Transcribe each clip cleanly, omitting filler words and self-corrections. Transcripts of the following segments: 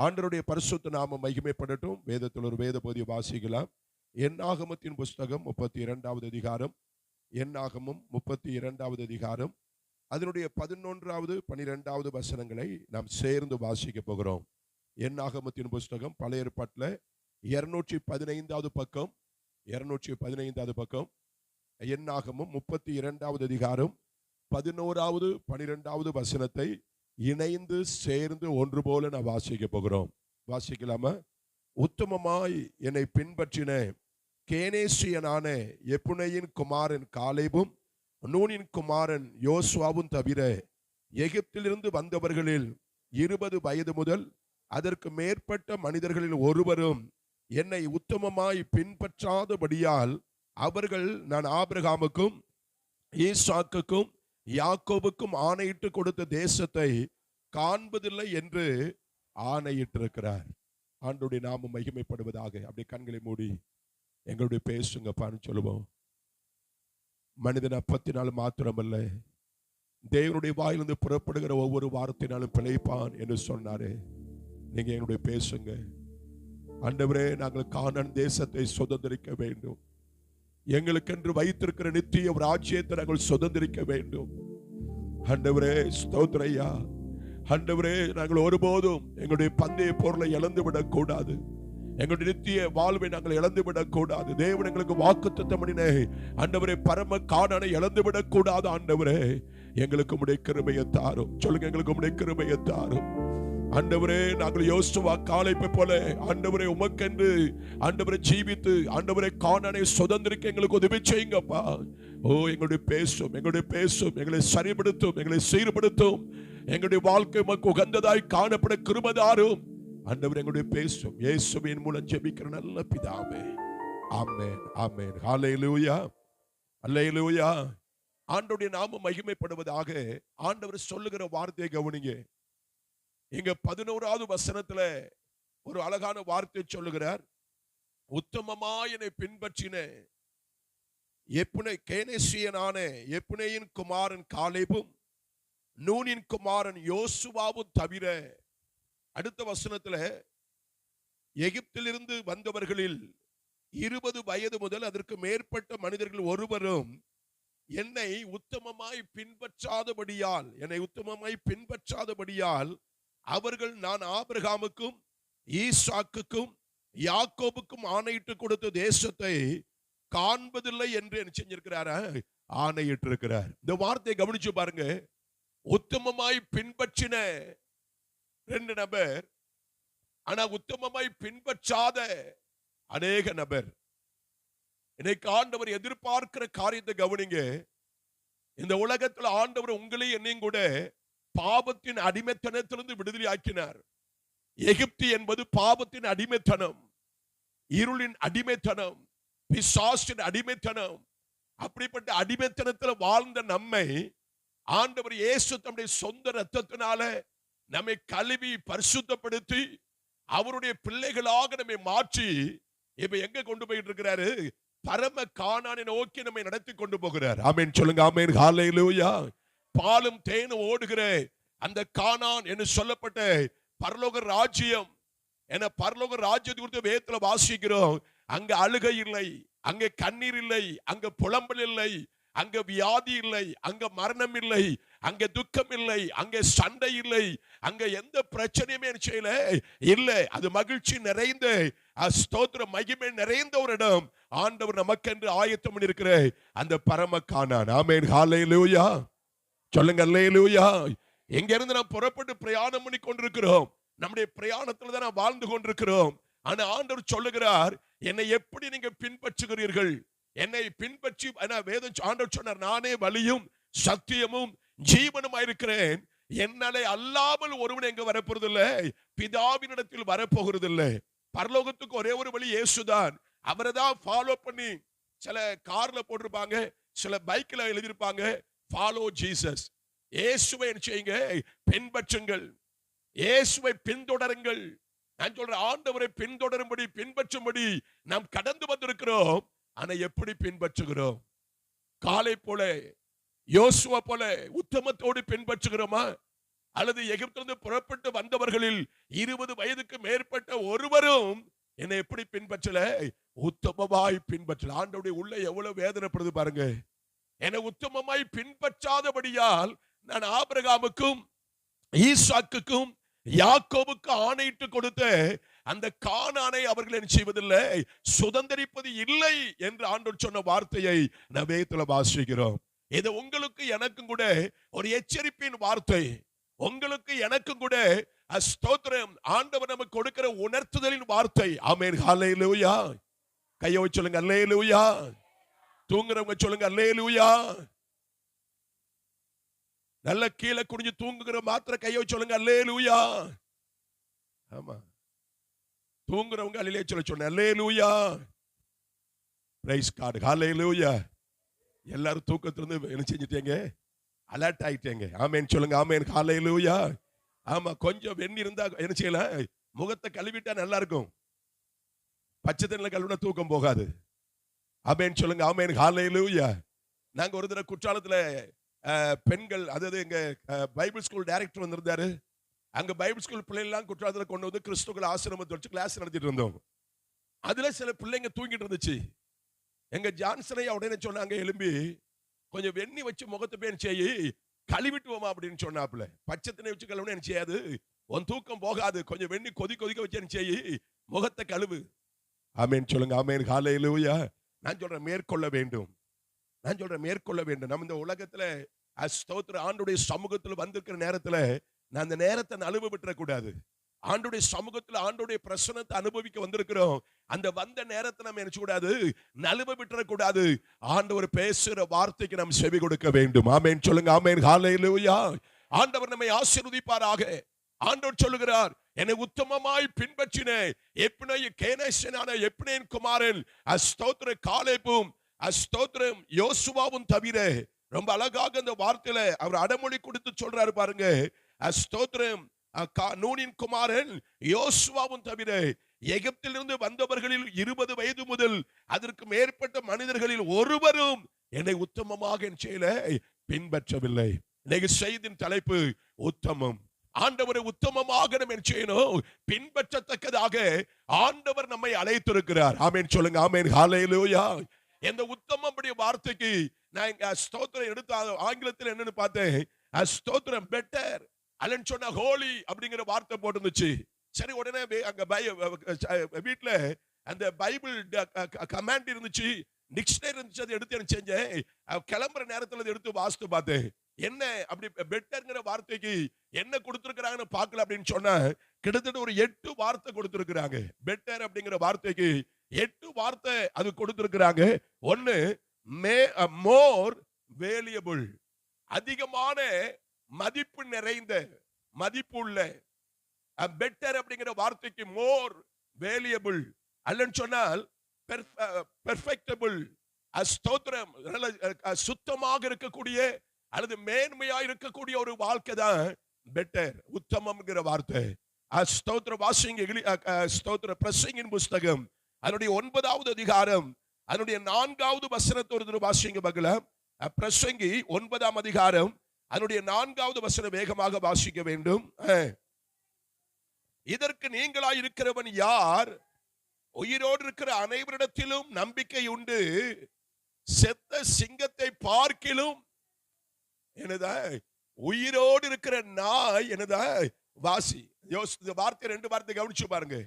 ஆண்டவருடைய பரிசுத்த நாமம் மகிமைப்படட்டும். வேதத்தில் ஒரு வேத பகுதியை வாசிக்கலாம். என்னாகமத்தின் புஸ்தகம் 32வது அதிகாரம். என்னாகமம் 32வது அதிகாரம். அதனுடைய 11வது 12வது வசனங்களை நாம் சேர்ந்து வாசிக்க போகிறோம். என்னாகமத்தின் புஸ்தகம் பழைய ஏற்பாட்டில் 215வது பக்கம். 215வது பக்கம். என்னாகமம் 32வது அதிகாரம் 11வது 12வது வசனத்தை இணைந்து சேர்ந்து ஒன்று போல நான் வாசிக்க போகிறோம். வாசிக்கலாமா? உத்தமமாய் என்னை பின்பற்றின கேனேசியனான எப்புனையின் குமாரன் காலேபும் நூனின் குமாரன் யோசுவாவும் தவிர எகிப்திலிருந்து வந்தவர்களில் 20 வயது முதல் அதற்கு மேற்பட்ட மனிதர்களில் ஒருவரும் என்னை உத்தமமாய் பின்பற்றாதபடியால் அவர்கள் நான் ஆபிரகாமுக்கும் ஈசாக்குக்கும் யாக்கோபுக்கும் ஆணையிட்டு கொடுத்த தேசத்தை காண்பதில்லை என்று ஆணையிட்டிருக்கிறார். ஆண்டவருடைய நாமம் மகிமைப்படுவதாக. அப்படி கண்களை மூடி எங்களுடைய பேசுங்கப்பான்னு சொல்லுவோம். மனிதன் அப்பத்தினால் மாத்திரமல்ல, தேவனுடைய வாயிலிருந்து புறப்படுகிற ஒவ்வொரு வார்த்தையினாலும் பிழைப்பான் என்று சொன்னாரு. நீங்க எங்களுடைய பேசுங்க. ஆண்டவரே, நாங்கள் கானான் தேசத்தை சுதந்திரிக்க வேண்டும். எங்களுக்கென்று வைத்திருக்கிற நித்திய ராஜ்யத்தை நாங்கள் சுதந்திரிக்க வேண்டும். ஆண்டவரே ஸ்தோத்திரையா. ஆண்டவரே, நாங்கள் ஒருபோதும் எங்களுடைய பந்தய பொருளை இழந்து விடக் கூடாது. எங்களுடைய நித்திய வாழ்வை நாங்கள் இழந்து விடக் கூடாது. தேவன் எங்களுக்கு வாக்குத்தத்தம் பண்ணினே ஆண்டவரே பரம கானானை இழந்து விடக் கூடாது. ஆண்டவரே, எங்களுக்கு உம்முடைய கிருபையை தாரும். சொல்லுங்க, எங்களுக்கு உம்முடைய கிருபையை தாரும். ஆண்டவரே, நாங்கள் யோசுவா காலேபை போல ஆண்டவரே உமக்கென்று ஆண்டவரை ஜீவித்து ஆண்டவரை கானானை சுதந்திரிக்க எங்களுக்கு உதவி செய்யுங்கப்பா. ஓ, எங்களுடைய பேசும், எங்களை சரிப்படுத்தும், எங்களை சீர்படுத்தும். எங்களுடைய வாழ்க்கை உமக்கு உகந்ததாய் காணப்பட கிருபை தாரும். ஆண்டவர் எங்களுடைய பேசும். இயேசுவின் மூலம் ஜெபிக்கிற நல்ல பிதாவே, ஆமென், ஆமென். ஹல்லேலூயா, ஹல்லேலூயா. ஆண்டவருடைய நாமம் மகிமைப்படுவதாக. ஆண்டவர் சொல்லுகிற வார்த்தையை கவனிங்க. இங்க 11வது வசனத்துல ஒரு அழகான வார்த்தை சொல்லுகிறார். உத்தமமாய் என்னை பின்பற்றின கேனேசியனான எப்புனையின் குமாரன் காலேபும் நூனின் குமாரன் யோசுவாவும் தவிர, அடுத்த வசனத்துல எகிப்திலிருந்து வந்தவர்களில் 20 வயது முதல் அதற்கு மேற்பட்ட மனிதர்கள் ஒருவரும் என்னை உத்தமமாய் பின்பற்றாதபடியால் அவர்கள் நான் ஆபிரகாமுக்கும் ஈசாக்குக்கும் யாக்கோபுக்கும் ஆணையிட்டு கொடுத்த தேசத்தை காண்பதில்லை என்று என்ன செஞ்சிருக்கிறார்? ஆணையிட்டு இருக்கிறார். இந்த வார்த்தையை கவனிச்சு பாருங்க. உத்தமமாய் பின்பற்றின 2 நபர், ஆனா உத்தமமாய் பின்பற்றாத அநேக நபர். இன்னைக்கு ஆண்டவர் எதிர்பார்க்கிற காரியத்தை கவனிங்க. இந்த உலகத்தில் ஆண்டவர் உங்களையும் என்னையும் கூட பாவத்தின் அடிமைத்தனத்திலிருந்து விடுதலை ஆக்கினார். எகிப்து என்பது பாவத்தின் அடிமைத்தனம், இருளின் அடிமைத்தனம், பிசாசின் அடிமைத்தனம். அப்படிப்பட்ட அடிமைத்தனத்தில் வாழ்ந்த நம்மை ஆண்டவர் இயேசு தம்முடைய சொந்த இரத்தத்தினால நம்மை கழுவி பரிசுத்தப்படுத்தி அவருடைய பிள்ளைகளாக நம்மை மாற்றி இப்ப எங்க கொண்டு போயிட்டு இருக்கிறாரு? பரம கானானை நோக்கி நம்மை நடத்தி கொண்டு போகிறார். ஆமென் சொல்லுங்க, ஆமென். ஹல்லேலூயா. பாலும் தேனும் ஓடுகிற அந்த கானான் என்று சொல்லப்பட்ட பரலோக ராஜ்யம். என பரலோக ராஜ்யத்தை குறித்து வேதத்துல வாசிக்கிறோம். அங்க அழுகை இல்லை, அங்க கண்ணீர் இல்லை, அங்க புலம்பல் இல்லை, அங்க வியாதி இல்லை, அங்க மரணம் இல்லை, அங்க துக்கம் இல்லை, அங்க சண்டை இல்லை, அங்க எந்த பிரச்சனையுமே செய்யல இல்லை. அது மகிழ்ச்சி நிறைந்த ஸ்தோத்திர மகிமை நிறைந்த ஒரு இடம். ஆண்டவர் நமக்கென்று ஆயத்தம் பண்ணியிருக்கிற அந்த பரம கானான். ஆமென், ஹல்லேலூயா. சொல்லுங்க, அல்லேலூயா. எங்க இருந்து நாம் புறப்பட்டு பிரயாணம் பண்ணி கொண்டிருக்கிறோம். நம்முடைய பிரயாணத்துல தான் நாம் வாழ்ந்து கொண்டிருக்கிறோம். ஆனா ஆண்டவர் சொல்லுகிறார், என்னை எப்படி நீங்க பின்பற்றுகிறீர்கள்? என்னை பின்பற்றி வேதம் ஆண்டவர் சொன்னார், நானே வழியும் சத்தியமும் ஜீவனுமாய் இருக்கிறேன். என்னாலே அல்லாமல் ஒருவன் எங்க வரப்போறதில்லை, பிதாவினிடத்தில் வரப்போகிறதில்லை. பரலோகத்துக்கு ஒரே ஒரு வழி இயேசுதான். அவரை தான் ஃபாலோ பண்ணி சில கார்ல போட்டிருப்பாங்க, சில பைக்ல எழுதியிருப்பாங்க, ஃபாலோ ஜீசஸ். இயேசுவை என்ன செய்யுங்க? பின்பற்றுங்கள். இயேசுவை பின்தொடருங்கள். நான் சொல்றேன், ஆண்டவரை பின்தொடரும்படி பின்பற்றும்படி நாம் கடந்து வந்திருக்கிறோம். ஆனா எப்படி பின்பற்றுகிறோம்? காலை போல யோசுவா போல உத்தமத்தோடு பின்பற்றுகிறோமா? அல்லது எகிப்திலிருந்து புறப்பட்டு வந்தவர்களில் 20 வயதுக்கு மேற்பட்ட ஒருவரும் என்னை எப்படி பின்பற்றல? உத்தமமாய் பின்பற்றல. ஆண்டவருடைய உள்ள எவ்வளவு வேதனைப்படுது பாருங்க. என்னை உத்தமமாய் பின்பற்றாதபடியால் நான் ஆபிரகாமுக்கும் ஈசாக்குக்கும் யாக்கோபுக்கு ஆணையிட்டு கொடுத்த அந்த கானானை அவர்கள் என்ன செய்வதில்லை, சுதந்தரிப்பது இல்லை என்று ஆண்டவர் சொன்ன வார்த்தையை நாம் வேதத்துல வாசிக்கிறோம். இது உங்களுக்கு எனக்கும் கூட ஒரு எச்சரிப்பின் வார்த்தை. உங்களுக்கு எனக்கும் கூட ஸ்தோத்திரம், ஆண்டவர் நமக்கு கொடுக்கிற உணர்த்துதலின் வார்த்தை. ஆமென், ஹல்லேலூயா. கையை வச்சு சொல்லுங்க ஹல்லேலூயா. தூங்குறவங்க சொல்லுங்க ஹல்லேலூயா. நல்ல கீழே குனிஞ்சு தூங்குகிற மாத்திர கையை வச்சு சொல்லுங்க ஹல்லேலூயா. ஆமா, தூங்குறவங்க அல்லேலூயா சொல்ல சொன்னேன். ஹல்லேலூயா. Praise God. ஹல்லேலூயா. எல்லாரும் தூக்கத்திலிருந்து என்ன செஞ்சிட்டீங்க? அலர்ட் ஆயிட்டீங்க. ஆமென் சொல்லுங்க. ஆமென், ஹல்லேலூயா. ஆமா, கொஞ்சம் வெந்நீர் இருந்தா என்ன செய்யலாம்? முகத்தை கழுவிட்டா நல்லா இருக்கும். பச்சை தண்ணில கழுவினா தூக்கம் போகாது. ஆமென் சொல்லுங்க. ஆமென், ஹல்லேலூயா. நாங்க ஒரு தடவை குற்றாலத்துல பெண்கள், அதாவது எங்க பைபிள் ஸ்கூல் டைரக்டர் வந்திருந்தாரு. அங்க பைபிள் ஸ்கூல் பிள்ளைகள் குற்றாலத்துல கொண்டு வந்து கிறிஸ்துவ ஆசிரமத்தை வச்சு கிளாஸ் நடத்திட்டு இருந்தோம். அதுல சில பிள்ளைங்க தூங்கிட்டு இருந்துச்சு. எங்க ஜான்சனையா உடனே சொன்னாங்க, எழும்பி கொஞ்சம் வெண்ணி வச்சு முகத்தை போய் செய்யி கழுவிட்டு போமா அப்படின்னு சொன்னாப்புல. பச்சை தண்ணி வச்சு கழுவுனா என்ன செய்யாது? உன் தூக்கம் போகாது. கொஞ்சம் வெண்ணி கொதிக்க வச்சு என்ன செய்யி முகத்தை கழுவு. ஆமென் சொல்லுங்க. ஆமென், ஹல்லேலூயா. நான் சொல்றேன் மேற்கொள்ள வேண்டும். நான் சொல்றேன் மேற்கொள்ள வேண்டும். நம்ம இந்த உலகத்துல ஸ்தோத்திர ஆண்டுடைய சமூகத்துல வந்திருக்கிற நேரத்துல நான் அந்த நேரத்தை அனுபவிக்க கூடாது. ஆண்டுடைய சமூகத்துல ஆண்டுடைய பிரசன்னத்தை அனுபவிக்க வந்திருக்கிறோம். அந்த வந்த நேரத்தை நம்ம என்ன கூடாது? அனுபவிக்க கூடாது. ஆண்டவர் பேசுற வார்த்தைக்கு நாம் செவி கொடுக்க வேண்டும். ஆமென் சொல்லுங்க. ஆமென், ஹல்லேலூயா. ஆண்டவர் நம்மை ஆசீர்வதிப்பாராக. ஆண்டவர் சொல்லுகிறார், என்னை உத்தமமாய் பின்பற்றினே கேனேசனான எப்னேன் குமாரன் ஸ்தோத்திர காலேபும் ஸ்தோத்திரம் யோசுவாவும் தவிர, ரொம்ப அழகாக அந்த வார்த்தையில அவர் அடமொழி கொடுத்து சொல்றாரு பாருங்க. ஸ்தோத்திரம், நூனின் குமாரன் யோசுவாவும் தவிர எகிப்திலிருந்து வந்தவர்களில் 20 வயது முதல் அதற்கு மேற்பட்ட மனிதர்களில் ஒருவரும் என்னை உத்தமமாக என் செயலை பின்பற்றவில்லை. இன்னைக்கு செய்தின் தலைப்பு உத்தமம். ஆண்டவரை உத்தமமாக நம்ம என்ன செய்யணும்? பின்பற்றத்தக்கதாக ஆண்டவர் நம்மை அழைத்திருக்கிறார். ஆமென் சொல்லுங்க. ஆமென், ஹல்லேலூயா. இந்த உத்தமம் வார்த்தைக்கு நான் ஸ்தோத்திரம் எடுத்து ஆங்கிலத்தில் என்னன்னு பார்த்தேன். ஸ்தோத்திரம் பெட்டர் அல்லன்னு சொன்னா ஹோலி அப்படிங்கிற வார்த்தை போட்டுருந்துச்சு. சரி, உடனே அங்க வீட்டுல அந்த பைபிள் கமாண்ட் இருந்துச்சு, டிக்ஷனரி இருந்துச்சு. அதை எடுத்து என்ன செஞ்சேன், கிளம்புற நேரத்தில் எடுத்து வாசித்து பார்த்தேன். என்ன அப்படி பெட்டர்ங்கிற வார்த்தைக்கு என்ன கொடுத்திருக்கிறாங்கன்னு பார்க்கல அப்படின்னு சொன்னா, கிட்டத்தட்ட ஒரு 8 வார்த்தை கொடுத்திருக்கிறாங்க. பெட்டர் அப்படிங்கிற வார்த்தைக்கு 8 வார்த்தை அது கொடுத்திருக்கிறாங்க. ஒன்னு, மோர் வேல்யூபிள், அதிகமான மதிப்பு நிறைந்த, மதிப்புள்ள. பெட்டர் அப்படிங்கிற வார்த்தைக்கு மோர் வேல்யூபிள் அல்லன்னு சொன்னால் பெர்ஃபெக்டபிள், ஸ்தோத்திரம், சுத்தமாக இருக்கக்கூடிய அல்லது மேன்மையா இருக்கக்கூடிய ஒரு வாழ்க்கை தான் பெட்டர், உத்தமம்ங்கிற வார்த்தை. ஸ்தோத்திர வாசிங்க. ஸ்தோத்திர பிரசங்கின் புஸ்தகம் அதனுடைய 9வது அதிகாரம் அதனுடைய 4வது வசனத்தை ஒரு தடவை வாசிங்க பார்க்கலாம். பிரசங்கி 9ஆம் அதிகாரம் அதனுடைய 4வது வசனம் வேகமாக வாசிக்க வேண்டும். இதற்கு நீங்களாய் இருக்கிறவன் யார்? உயிரோடு இருக்கிற அனைவரிடத்திலும் நம்பிக்கை உண்டு, செத்த சிங்கத்தை பார்க்கிலும் என்னதா உயிரோடு இருக்கிற நாய் என்னதா வாசி. வார்த்தை 2 வார்த்தை கவனிச்சு பாருங்க.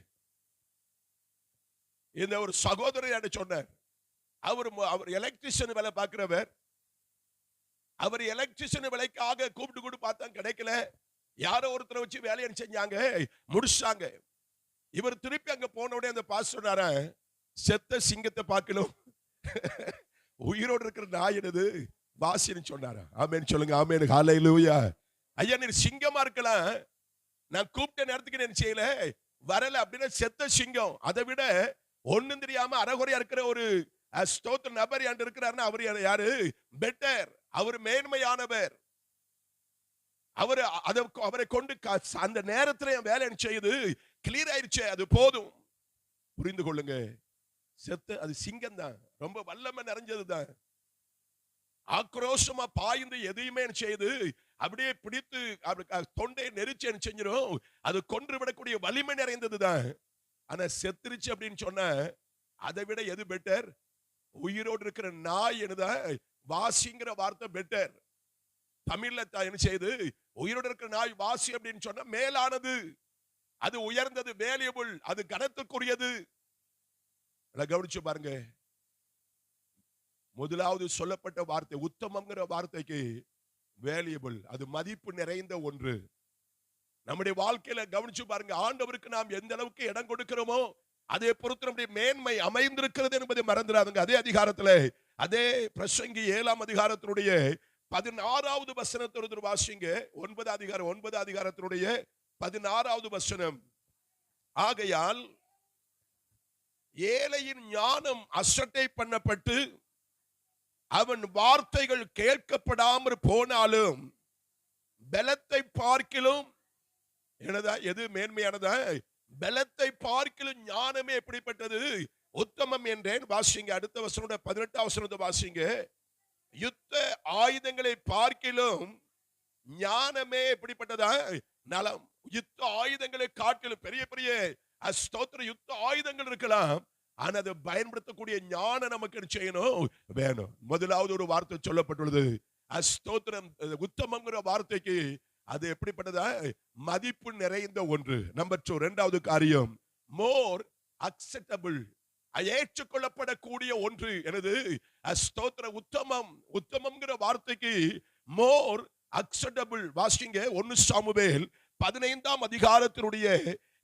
இந்த ஒரு சகோதரர் சொன்னார், அவர் எலக்ட்ரிஷியன் வேலை பார்க்கிறவர். அவர் எலக்ட்ரிஷியன் வேலைக்காக கூப்பிட்டு பார்த்தா கிடைக்கல. யாரோ ஒருத்தரை வச்சு வேலையை செஞ்சாங்க, முடிச்சாங்க. இவர் திருப்பி அங்க போன உடனே அந்த பாஸ்டர் சொன்னாரா, செத்த சிங்கத்தை பார்க்கணும், உயிரோடு இருக்கிற நாய் என்னது வாசின்னு சொன்னாரா. ஆமென் சொல்லுங்க. ஆமென், ஹல்லேலூயா. ஐயா, நீ சிங்கமா இருக்கலாம், நான் கூப்பிட்ட நேரத்துக்கு என்ன செய்யல, வரல அப்படின்னா செத்த சிங்கம். அதை விட ஒண்ணும் தெரியாம அறகுறையா இருக்கிற ஒரு ஸ்தோத்திர நபர் இருக்கிறாருன்னா அவர் யாரு? பெட்டர், அவர் மேன்மையானவர். அவரை கொண்டு அந்த நேரத்துல வேலை செய்யுது, கிளியர் ஆயிடுச்சு, அது போதும். புரிந்து கொள்ளுங்க. செத்து அது சிங்கம் தான், ரொம்ப வல்லமை நிறைஞ்சது தான். ஆக்ரோஷமா பாய்ந்து எதையுமே செய்யுது, அப்படியே பிடித்து தொண்டை நெரிச்சு செஞ்சிடும். அது கொன்று விடக்கூடிய வலிமை நிறைந்ததுதான். ஆனா செத்துருச்சு அப்படின்னு சொன்ன அதை விட எது பெட்டர்? உயிரோடு இருக்கிற நாய் என்னதான் வாசிங்கிற வார்த்தை பெட்டர். தமிழ்ல என்ன செய்யுது? உயிரோடு இருக்கிற நாய் வாசி அப்படின்னு சொன்னா மேலானது, அது உயர்ந்தது, வேல்யூபிள், அது கனத்துக்குரியது. கவனிச்சு பாருங்க. முதலாவது சொல்லப்பட்ட வார்த்தை உத்தமம்ங்கிற வார்த்தைக்கு வேல்யூபிள், அது மதிப்பு நிறைந்த ஒன்று. நம்முடைய வாழ்க்கையில கவனிச்சு பாருங்க, ஆண்டவருக்கு நாம் எந்த அளவுக்கு இடம் கொடுக்கிறோமோ அதே பொறுத்து நம்முடைய மேன்மை அமைந்திருக்கிறது என்பதை மறந்துடாதுங்க. அதே அதிகாரத்தில், அதே பிரசங்கி 7ஆம் அதிகாரத்தினுடைய 16வது வசனத்தோடு வாசிங்க. 9 அதிகாரத்தினுடைய 16வது வசனம். ஆகையால் ஏழையின் ஞானம் அசட்டை பண்ணப்பட்டு அவன் வார்த்தைகள் கேட்கப்படாமல் போனாலும் பலத்தை பார்க்கிலும் எது மேன்மையானதா? பலத்தை பார்க்கிலும் ஞானமே எப்படிப்பட்டது? உத்தமம் என்றேன். வாசிங்க அடுத்த வசனம், 18ஆம் வசனத்தை வாசிங்க. யுத்த ஆயுதங்களை பார்க்கிலும் ஞானமே எப்படிப்பட்டதா? நலம். யுத்த ஆயுதங்களை காட்டிலும் பெரிய பெரிய ஸ்தோத்திர யுத்த ஆயுதங்கள் இருக்கலாம், ஆனா அதை பயன்படுத்தக்கூடிய ஞானம் நமக்கு செய்யணும், வேணும். முதலாவது ஒரு வார்த்தை சொல்லப்பட்டுள்ளது, ஸ்தோத்திரம். உத்தமங்கிற வார்த்தைக்கு அது எப்படிப்பட்டதா? மதிப்பு நிறைந்த ஒன்று. நம்பர் 2, இரண்டாவது காரியம், மோர் அக்செப்டபிள், ஏற்றுக்கொள்ளப்படக்கூடிய ஒன்று. எனது ஸ்தோத்திர உத்தமம். உத்தமம்ங்கிற வார்த்தைக்கு மோர் அக்செப்டபிள். வாசிங்க 1 சாமுவேல் 15ஆம் அதிகாரத்தினுடைய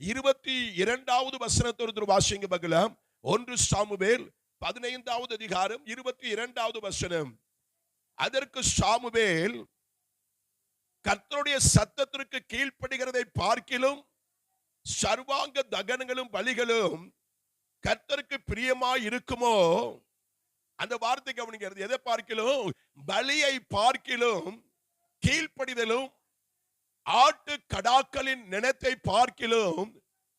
22வது வசனத்தோடு வாசிங்க பார்க்கலாம். 1 சாமுவேல் 15வது அதிகாரம் 22வது வசனம். அதற்கு சாமுவேல், கர்த்தருடைய சத்தத்திற்கு கீழ்ப்படுகிறதை பார்க்கிலும் சர்வாங்க தகனங்களும் பலிகளும் கர்த்தருக்கு பிரியமாய் இருக்குமோ? அந்த வார்த்தை கவனிக்கிறது. எதை பார்க்கிலும்? பலியை பார்க்கிலும் கீழ்ப்படிதலும் ஆட்டு கடாக்களின் நினைத்தை பார்க்கிலும்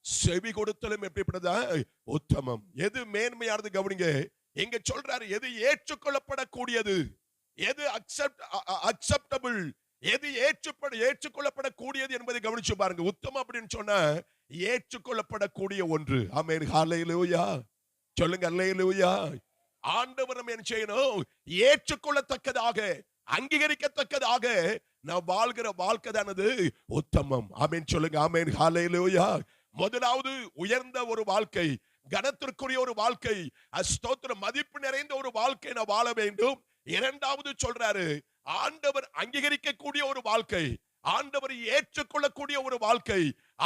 செவி கொடுத்தலும் எப்படிப்பட்டதா? உத்தமம். எது மேன்மையானது? கவனிங்க. எங்க சொல்றாரு, எது ஏற்றுக்கொள்ளப்படக்கூடியது, எது அக்செப்டபிள், எது ஏற்றுக்கொள்ளப்படக்கூடியது என்பதை கவனிச்சு பாருங்க. உத்தமம் அப்படின்னு சொன்னா ஏற்றுக்கொள்ளப்படக்கூடிய ஒன்று. ஆமென், ஹல்லேலூயா. சொல்லுங்க ஹல்லேலூயா. ஆண்டவர் நம்ம என்ன செய்யணும்? ஏற்றுக்கொள்ளத்தக்கதாக, அங்கீகரிக்கத்தக்கதாக நான் வாழ்கிற வாழ்க்கை தானது உத்தமம். ஆமென், சொல்லுங்க ஆமென், ஹல்லேலூயா. முதலாவது உயர்ந்த ஒரு வாழ்க்கை, கனத்திற்குரிய ஒரு வாழ்க்கை, ஸ்தோத்திர மதிப்பு நிறைந்த ஒரு வாழ்க்கை நான் வாழ வேண்டும். இரண்டாவது சொல்றாரு, ஆண்டவர் அங்கீகரிக்கக்கூடிய ஒரு வாழ்க்கை, ஆண்டவர் ஏற்றுக்கொள்ளக்கூடிய ஒரு வாழ்க்கை,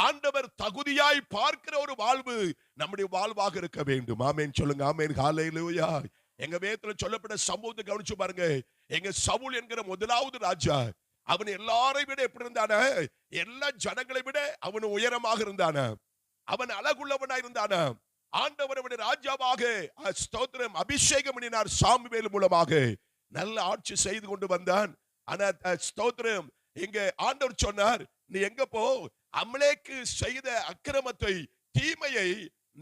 ஆண்டவர் தகுதியாய் பார்க்கிற ஒரு வாழ்வு நம்முடைய வாழ்வாக இருக்க வேண்டும். ஆமென், சொல்லுங்க ஆமென், ஹல்லேலூயா. எங்க வேதத்துல சொல்லப்பட்ட சம்பவத்தை கவனிச்சு பாருங்க. எங்க சவுல் என்கிற முதலாவது ராஜா, அவன் எல்லாரையும் விட எப்படி இருந்தான? எல்லா ஜனங்களை விட அவன் உயரமாக இருந்தான, அவன் அழகுள்ளவனா இருந்தான. ஆண்டவர் அவனை ராஜாவாக ஸ்தோத்திரம் அபிஷேகம் பண்ணினார். சாமுவேல் மூலமாக நல்ல ஆட்சி செய்து கொண்டு வந்தான். ஆனா ஸ்தோத்திரம், இங்க ஆண்டவர் சொன்னார், நீ எங்க போ? அமலேக்கு செய்த அக்கிரமத்தை, தீமையை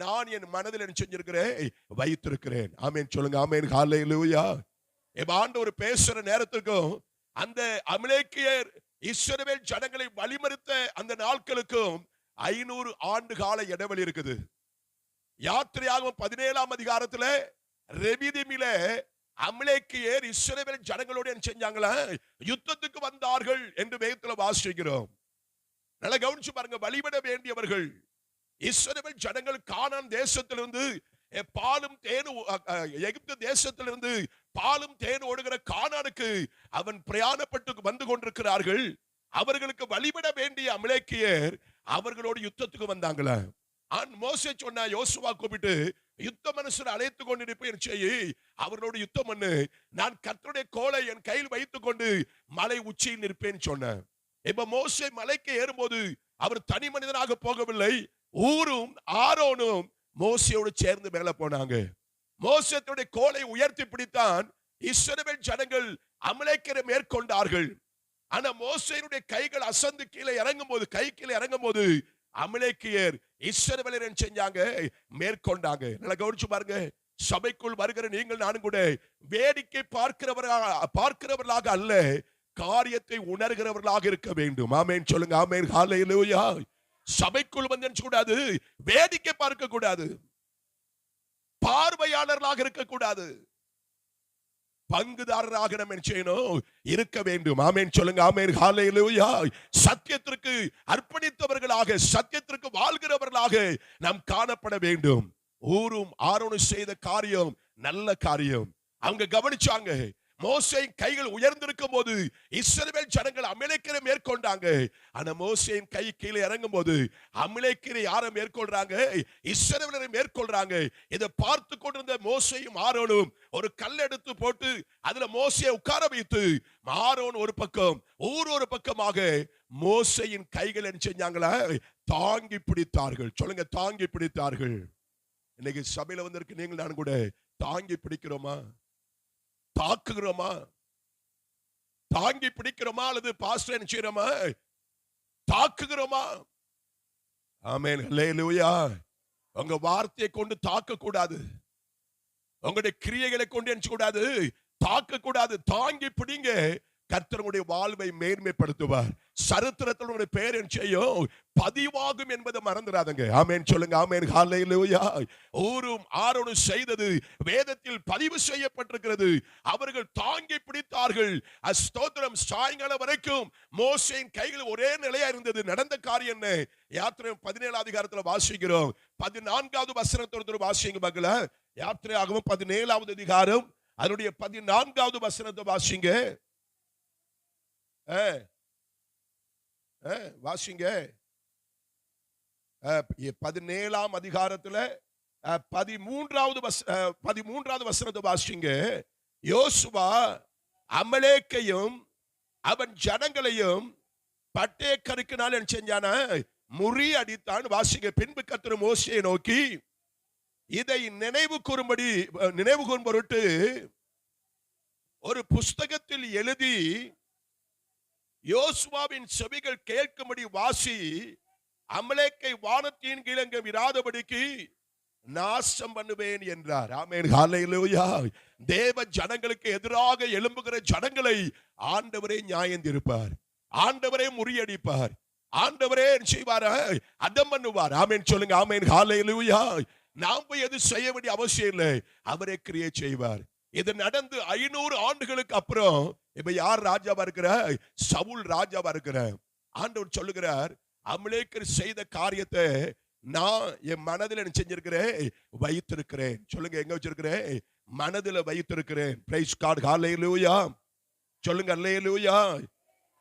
நான் என் மனதில் செஞ்சிருக்கிறேன், வைத்திருக்கிறேன். ஆமென், சொல்லுங்க ஆமென், ஹல்லேலூயா. ஆண்டவர் பேசுற நேரத்துக்கும் அந்த அமலேக்கியர் இஸ்ரவேல் ஜனங்களை வழிமறித்த அந்த நாட்களுக்கும் 500 ஆண்டு கால இடைவெளி இருக்குது. யாத்திரையாகவும் 17ஆம் அதிகாரத்துல ரெவிதீமில அமலேக்கியர் இஸ்ரவேல் ஜனங்களோடு என்ன செஞ்சாங்களா? யுத்தத்துக்கு வந்தார்கள் என்று வேதத்துல வாசிக்கிறோம். நல்லா கவனிச்சு பாருங்க. வழிபட வேண்டியவர்கள் இஸ்ரவேல் ஜனங்கள் கானான் தேசத்திலிருந்து பாலும் தேனும், எகிப்து தேசத்திலிருந்து பாலும் தேன் ஓடுகிற கானானுக்கு அவன் பிரயாணப்பட்டு வந்து கொண்டிருக்கிறார்கள். அவர்களுக்கு வழிபட வேண்டிய அமலேக்கியர் அவர்களோடு யுத்தத்துக்கு வந்தாங்களா? மோசே சொன்னா, யோசுவா கூப்பிட்டு யுத்த மனுஷரை அழைத்து கொண்டிருப்பேன் செய்யி, அவர்களோடு யுத்தம் பண்ணு, நான் கர்த்தருடைய கோலை என் கையில் வைத்துக் கொண்டு மலை உச்சியில் நிற்பேன் சொன்ன. இப்ப மோசே மலைக்கு ஏறும்போது அவர் தனி மனிதனாக போகவில்லை, ஊரும் ஆரோனும் மோசையோடு சேர்ந்து மேல போனாங்க. மோசேயுடைய கோலை உயர்த்தி பிடித்தான். இஸ்ரவேல் ஜனங்கள் அமலேக்கியரை மேற்கொண்டார்கள். ஆனா மோசேயுடைய கைகள் அசந்து கீழே இறங்கும் போது, கை கீழே இறங்கும் போது அமலேக்கியர் இஸ்ரவேலரை செஞ்சாங்க, மேற்கொண்டாங்க. நல்லா கவனிச்சு பாருங்க. சபைக்குள் வருகிற நீங்கள் நானும் கூட வேடிக்கை பார்க்கிறவர்களாக அல்ல, காரியத்தை உணர்கிறவர்களாக இருக்க வேண்டும். ஆமென் சொல்லுங்க. ஆமென். ஹalleluya. சபைக்குள் வந்து கூடாது, வேடிக்கை பார்க்க கூடாது, பார்வையாளர்களாக இருக்க கூடாது, பங்குதாரராக நம்ம என்ன செய்யணும்? இருக்க வேண்டும். ஆமென் சொல்லுங்க. ஆமென். ஹalleluya. சத்தியத்திற்கு அர்ப்பணித்தவர்களாக, சத்தியத்திற்கு வாழ்கிறவர்களாக நாம் காணப்பட வேண்டும். ஊரும் ஆரோனும் செய்த காரியம் நல்ல காரியம். அவங்க கவனிச்சாங்க. மோசே கைகள் உயர்ந்திருக்கும் போது இஸ்ரவேல் ஜனங்கள் அமலேக்கியரை மேற்கொண்டாங்க. ஆனா மோசேயின் கை கீழே இறங்கும் போது அமலேக்கியரை யாரை மேற்கொள்றாங்க? இஸ்ரவேலரை மேற்கொள்றாங்க. இதை பார்த்து கொண்டிருந்த மோசேயும் ஆரோனும் ஒரு கல் எடுத்து போட்டு அதுல மோசேயை உட்கார வைத்து, ஆரோன் ஒரு பக்கம், ஊர் ஒரு பக்கமாக மோசேயின் கைகள் என்ன செஞ்சாங்களா? தாங்கி பிடித்தார்கள். சொல்லுங்க, தாங்கி பிடித்தார்கள். இன்னைக்கு சபையில வந்திருக்கு நீங்கள் நான் கூட தாங்கி பிடிக்கிறோமா? தாக்குகிறோமா? தாங்கி பிடிக்கிறோமா? அல்லது பாஸ்டர் என்ன செய்யறோமா? தாக்குகிறோமா? ஆமென். ஹல்லேலூயா. உங்க வார்த்தையை கொண்டு தாக்க கூடாது, உங்களுடைய கிரியைகளை கொண்டு என்ன கூடாது? தாக்க கூடாது. தாங்கி பிடிங்க. கர்த்தருடைய வாழ்வை மேன்மைப்படுத்துவார். சரித்திரத்தினுடைய பேர் என்ன செய்யும்? பதிவாகும் என்பதை மறந்துடாதங்க. ஆமென் சொல்லுங்க. ஆமென். ஹல்லேலூயா. ஊரும் ஆரோனும் செய்தது வேதத்தில் பதிவு செய்யப்பட்டிருக்கிறது. அவர்கள் தாங்கி பிடித்தார்கள். ஸ்தோத்திரம். சாயங்காலம் வரைக்கும் மோசேயின் கைகள் ஒரே நிலையா இருந்தது. நடந்த காரியம் என்ன? யாத்திராகமம் 17 அதிகாரத்தில் வாசிக்கிறோம். 14வது வசனத்தோடு வாசிங்க மகள. யாத்திராகமம் 17வது அதிகாரம் அதனுடைய 14வது வசனத்தை வாசிங்க. வாசிங்க. 17ஆம் அதிகாரத்துல 13வது வசனத்தை வாசிங்க. யோசுவா அமலேக்கையும் அவன் ஜனங்களையும் பட்டய கருக்கினால் என்ன செஞ்சானா? முறியடித்தான். வாசிங்க. பின்பு கர்த்தர் மோசேயை நோக்கி, இதை நினைவு கூறும் பொருட்டு ஒரு புஸ்தகத்தில் எழுதி யோசுவாவின் செவிகள் கேட்கும்படி வாசி, அமலேக்கை வானத்தின் கீழே விராதபடிக்கு நாசம் பண்ணுவேன் என்றார். ஆமென். ஹல்லேலூயா. தேவ ஜனங்களுக்கு எதிராக எழும்புகிற ஜனங்களை ஆண்டவரே நியாயம் தீர்ப்பார். ஆண்டவரே முறியடிப்பார். ஆண்டவரே செய்வார், அதம் பண்ணுவார். ஆமென் சொல்லுங்க. ஆமென். ஹல்லேலூயா. நாம் போய் எது செய்ய வேண்டிய அவசியம் இல்லை, அவரே கிரியை செய்வார். இது நடந்து 500 ஆண்டுகளுக்கு அப்புறம் இப்ப யார் ராஜாவா இருக்கிறார்? சவுல் ராஜாவா இருக்கிறார். ஆண்டவர் சொல்லுகிறார், அமலேக்கர் செய்த காரியத்தை நான் என் மனதில் என்ன செஞ்சிருக்கிறேன்? வைத்திருக்கிறேன். சொல்லுங்க, எங்க வச்சிருக்கிறேன்? மனதில் வைத்திருக்கிறேன். Praise God. ஹல்லேலூயா. சொல்லுங்க, ஹல்லேலூயா.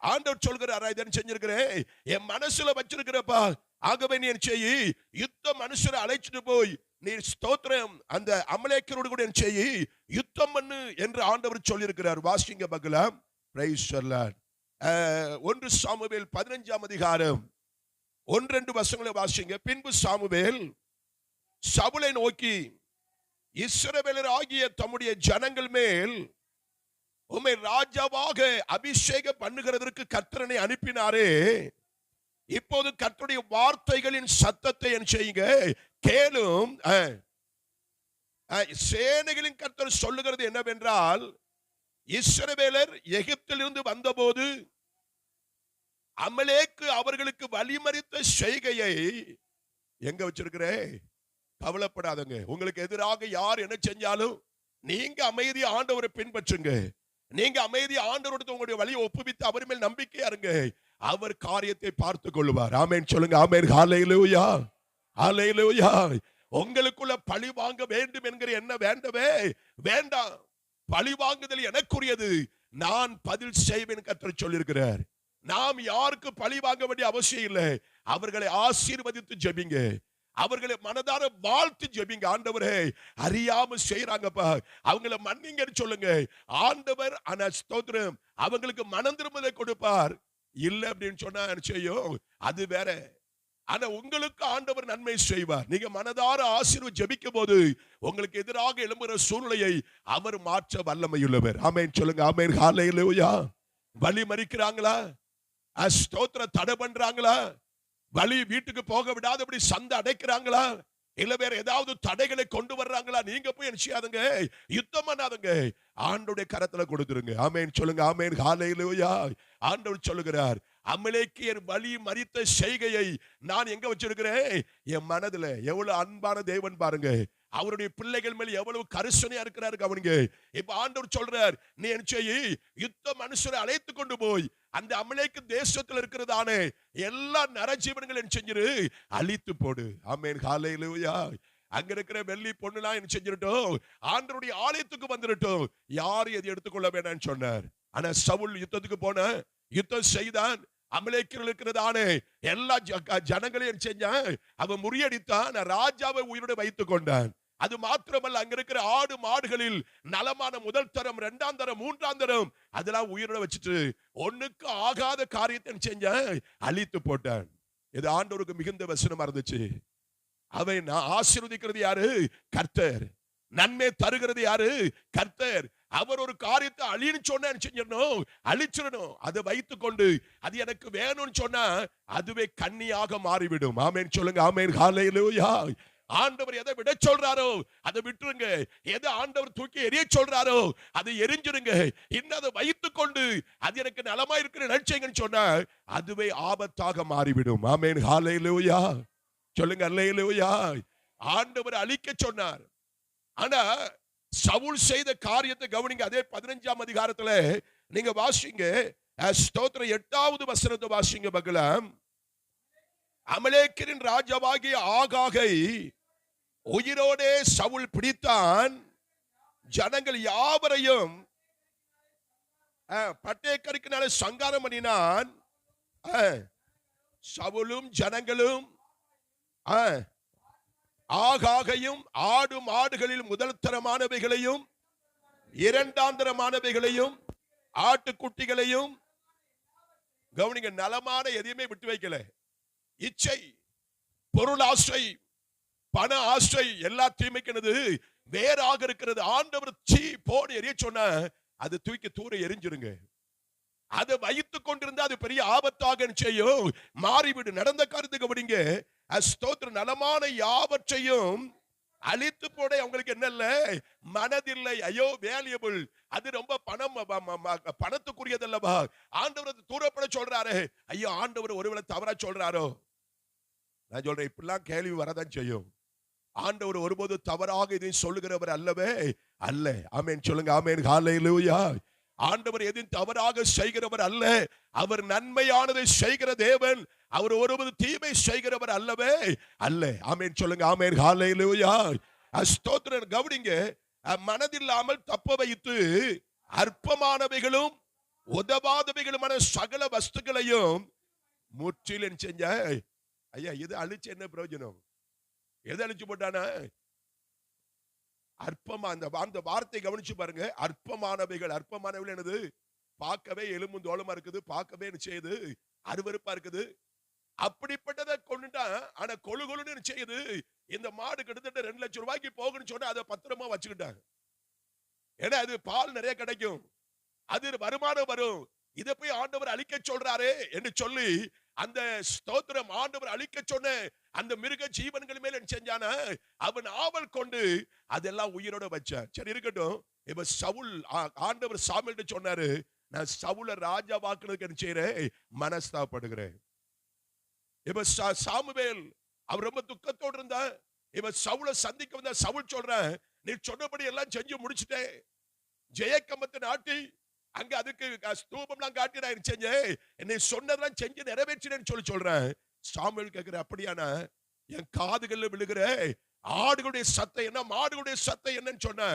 ஆண்டவர் சொல்கிறார், இதை செஞ்சிருக்கிறேன், என் மனசுல வச்சிருக்கிறப்பா. ஆகவே நீ என்ன செய்யி? யுத்த மனுஷரை அழைச்சிட்டு போய் நீ ஸ்தோத்திரம் அந்த அமலேக்கரோடு கூட என்ன செய்யி? யுத்தம் பண்ணு என்று ஆண்டவர் சொல்லி இருக்கிறார். வாசிங்க பகலாம். Price Lord. 1 சாமுவேல் 15ஆம் அதிகாரம் 1-2 வசனங்களை வாசிங்க. பின்பு சாமுவேல் சவுலை நோக்கி, இஸ்ரவேலர் ஆகிய தம்முடைய ஜனங்கள் மேல் உம்மை ராஜாவாக அபிஷேகம் பண்ணுகிறதற்கு கர்த்தரனை அனுப்பினாரே, இப்போது கர்த்தருடைய வார்த்தைகளின் சத்தத்தை என்ன செய்யுங்க? கேளும். சேனைகளின் கர்த்தர் சொல்லுகிறது என்னவென்றால், இஸ்ரவேலர் எகிப்திலிருந்து வந்தபோது அமலேக்கு அவர்களுக்கு வழிமறித்த செய்கையை எங்க வச்சிருக்கிறேன்? கவலைப்படாதங்க. உங்களுக்கு எதிராக யார் என்ன செஞ்சாலும் நீங்க அமைதியா ஆண்டவரை பின்பற்றுங்க. நீங்க அமைதியா ஆண்டவரோடு உங்களுடைய வழியை ஒப்புவித்து அவர் மேல் நம்பிக்கையா இருங்க. அவர் காரியத்தை பார்த்து கொள்வார். ஆமென் சொல்லுங்க. ஆமென். ஹல்லேலூயா. ஹல்லேலூயா. உங்களுக்குள்ள பழி வாங்க வேண்டும் என்கிற என்ன வேண்டவே வேண்டாம். பழி வாங்குதல் எனக்குரியது, நான் பதில் செய்வேன் கர்த்தர் சொல்லியிருக்கிறார். நாம் யாருக்கு பழி வாங்க வேண்டிய அவசியம் இல்லை. அவர்களை ஆசீர்வதித்து ஜெபிங்க. அவர்களை மனதார வாழ்த்து ஜெபிங்க. ஆண்டவரே, அறியாம செய்யறாங்கப்பா, அவங்களை மன்னிங்கன்னு சொல்லுங்க. ஆண்டவர் ஸ்தோத்திரம் அவங்களுக்கு மனம் திரும்புதலை கொடுப்பார். இல்ல அப்படின்னு சொன்னா செய்யும், அது வேற. ஆனா உங்களுக்கு ஆண்டவர் நன்மை செய்வார். நீங்க மனதார ஆசீர்வாதம் ஜெபிக்கும் போது உங்களுக்கு எதிராக எழும்புகிற சூழ்நிலையை அவர் மாற்ற வல்லமையுள்ளவர். ஆமென் சொல்லுங்க. ஆமென். ஹல்லேலூயா. வழி மறிக்கிறாங்களா? ஸ்தோத்திரம் தடை பண்றாங்களா? வழி வீட்டுக்கு போக விடாதபடி சந்தை அடைக்கிறாங்களா? இல்ல வேற ஏதாவது தடைகளை கொண்டு வர்றாங்களா, நீங்க போய் என்ன செய்யாதுங்க, யுத்தம் பண்ணாதுங்க, ஆண்டவருடைய கரத்துல கொடுத்துருங்க. ஆமென் சொல்லுங்க. ஆமென். ஹalleluya. ஆண்டவர் சொல்லுகிறார், அமலேக்கியர் பலி மரித்த செய்கையை நான் எங்க வச்சிருக்கிறேன், என் மனதுல. எவ்வளவு அன்பான தேவன் பாருங்க, அவருடைய பிள்ளைகள் மேல எவ்வளவு கரிசனையா இருக்கிறாரு கவனிங்க. இப்ப ஆண்டவர் சொல்றார், நீ என்ன செய்யி, யுத்த மனுஷரை அழைத்து கொண்டு போய் அந்த அமலேக்கு தேசத்தில் இருக்கிறதானே எல்லா நரஜீவன்கள் என்ன செஞ்சிரு, அழித்து போடு. ஆமென். ஹalleluya. அங்க இருக்கிற வெள்ளி பொண்ணுலாம் என்ன செஞ்சிரட்டும், ஆண்டவருடைய ஆலயத்துக்கு வந்துரட்டும், யாரும் எதை எடுத்துக்கொள்ள வேண்டாம்னு சொன்னார். ஆனா சவுல் யுத்தத்துக்கு போன, யுத்தம் செய்தான், அமலேக்கியர்கள் இருக்கிறதானே எல்லா ஜனங்களையும் செஞ்சான், அவன் முறியடித்தான், ராஜாவை உயிரோடு வைத்துக் கொண்டான். அது மாத்திரமல்ல, அங்க இருக்கிற ஆடு மாடுகளில் நலமான முதல் தரம், இரண்டாம் தரம், மூன்றாம் தரம் அதெல்லாம் உயிரோட வச்சுட்டு ஒண்ணுக்கு ஆகாத காரியத்தை செஞ்சான், அழித்து போட்டான். இது ஆண்டவருக்கு மிகுந்த வசனமா இருந்துச்சு. அவன் ஆசீர்வதிக்கிறது யாரு, கர்த்தர். நன்மை தருகிறது யாரு, கர்த்தர். அவர் ஒரு காரியத்தை அழின்னு சொன்னா செஞ்சிடணும், அழிச்சிடணும். அதை வைத்துக் கொண்டு அது எனக்கு வேணும்னு சொன்னா அதுவே கண்ணியாக மாறிவிடும். ஆமென் சொல்லுங்க. ஆமென். ஹalleluya. ஆண்டவர் எதை விட சொல்றாரோ அதை விட்டுருங்க. எதை ஆண்டவர் தூக்கி எரிய சொல்றாரோ அதை எரிஞ்சிருங்க. இன்னும் அதை வைத்துக் கொண்டு அது எனக்கு நலமா இருக்கிற நினைச்சீங்கன்னு சொன்னா அதுவே ஆபத்தாக மாறிவிடும். ஆமென். ஹalleluya. சொல்லுங்க. ஹalleluya. ஆண்டவர் அழிக்க சொன்னார். ஆனா சவுல் செய்த காரியத்தை கவனிங்க. அதே 15ஆம் அதிகாரத்துல நீங்க வாசிங்க, ஸ்தோத்திரம் 8வது வசனத்தை வாசிங்க பார்க்கலாம். அமலேக்கியரின் ராஜாவாகிய ஆகாகை உயிரோடே சவுல் பிடித்தான், ஜனங்கள் யாவரையும் பட்டயக்கருக்கினாலே சங்காரம் பண்ணினான். சவுலும் ஜனங்களும் ஆகாகையும் ஆடு மாடுகளில் முதல் தரமானவைகளையும் இரண்டாம் தரமானவைகளையும் ஆட்டுக்குட்டிகளையும் கவனிங்க, நலமான எதையுமே விட்டு வைக்கல. இச்சை, பொருள் ஆசை, பண ஆசை எல்லா தீமைக்கிறது வேறாக இருக்கிறது. ஆண்டவர் சீ போடு எரிய சொன்ன அது தூக்கி தூர எரிஞ்சிருங்க. அதை வைத்துக் கொண்டிருந்தா அது பெரிய ஆபத்தாக செய்யும், மாறிவிடு. நடந்த காரியத்துக்கு அப்படிங்க ஸ்தோத்திரம், நலமான யாவற்றையும் அழித்து போட அவங்களுக்கு என்ன இல்ல, மனதில்லை. ஐயோ வேல்யூபிள், அது ரொம்ப பணம், பணத்துக்குரியதல்லவா. ஆண்டவர் தூரப்பட சொல்றாரு. ஐயோ ஆண்டவர் ஒருவேளை தவறா சொல்றாரோ. நான் சொல்றேன், இப்படிலாம் கேள்வி வரதான் செய்யும். ஆண்டவர் ஒருபோது தவறாக இதை சொல்லுகிறவர் அல்லவே அல்ல. ஆமென் சொல்லுங்க. ஆமென். ஹalleluya. ஆண்டவர் எதையும் தவறாக செய்கிறவர் அல்ல. அவர் நன்மையானதை செய்கிற தேவன். அவர் ஒருபோது தீமை செய்கிறவர் அல்லவே அல்ல. ஆமென் சொல்லுங்க. ஆமென். ஹalleluya. ஸ்தோத்திரம். கவனிங்க, மனதில்லாமல் தப்ப வைத்து அற்பமானவைகளும் உதவாதவைகளுமான சகல வஸ்துக்களையும் முற்றிலும் செஞ்ச. ஐயா இது அழிச்சு என்ன பிரயோஜனம்? எதை அழிச்சு போட்டானா? அற்பமா. அந்த வார்த்தை கவனிச்சு பாருங்க. அற்பமானவைகள். அற்பமானவைகள் என்னது? பார்க்கவே எலும்பும் தோளமா இருக்குது, பார்க்கவே செய்யுது, அருவருப்பா இருக்குது. அப்படிப்பட்டதை கொண்டுட்டா. ஆனா கொழு கொழுன்னு செய்யுது. இந்த மாடு கிட்டத்தட்ட 2 லட்சம் ரூபாய்க்கு போகுன்னு சொன்னா அதை பத்திரமா வச்சுக்கிட்டாங்க. ஏன்னா அது பால் நிறைய கிடைக்கும், அது வருமானம் வரும். இதை போய் ஆண்டவர் அழிக்க சொல்றாரே என்று சொல்லி அந்த ஸ்தோத்திரம் ஆண்டவர் அழிக்க சொன்ன அந்த மிருக ஜீவன்கள் மேல செஞ்சான அவன் ஆவல் கொண்டு அதெல்லாம் உயிரோட வச்சான். சரி இருக்கட்டும். இப்ப சவுல், ஆண்டவர் சாமுவேல்ட்ட சொன்னாரு, நான் சவுல ராஜா வாக்குறதுக்கு என்ன செய்யறேன், மனஸ்தாபப்படுகிறேன். இப்ப சாமுவேல் அவர் ரொம்ப துக்கத்தோடு இருந்தா. இப்ப சவுல சந்திக்க வந்த சவுல் சொல்றேன், நீ சொன்னபடி எல்லாம் செஞ்சு முடிச்சுட்டேன், ஜெயக்கம்பத்தை நாட்டி அங்க அதுக்கு ஸ்தூபம்லாம் காட்டி நான் செஞ்சேன், என்னை சொன்னதெல்லாம் செஞ்சு நிறைவேற்றினேன்னு சொல்றேன். சாமுவேல் கேட்கிற, அப்படியானா என் காதுகள்ல விழுகிற ஆடுகளுடைய சத்தம் என்ன, மாடுகளுடைய சத்தம் என்னன்னு சொன்ன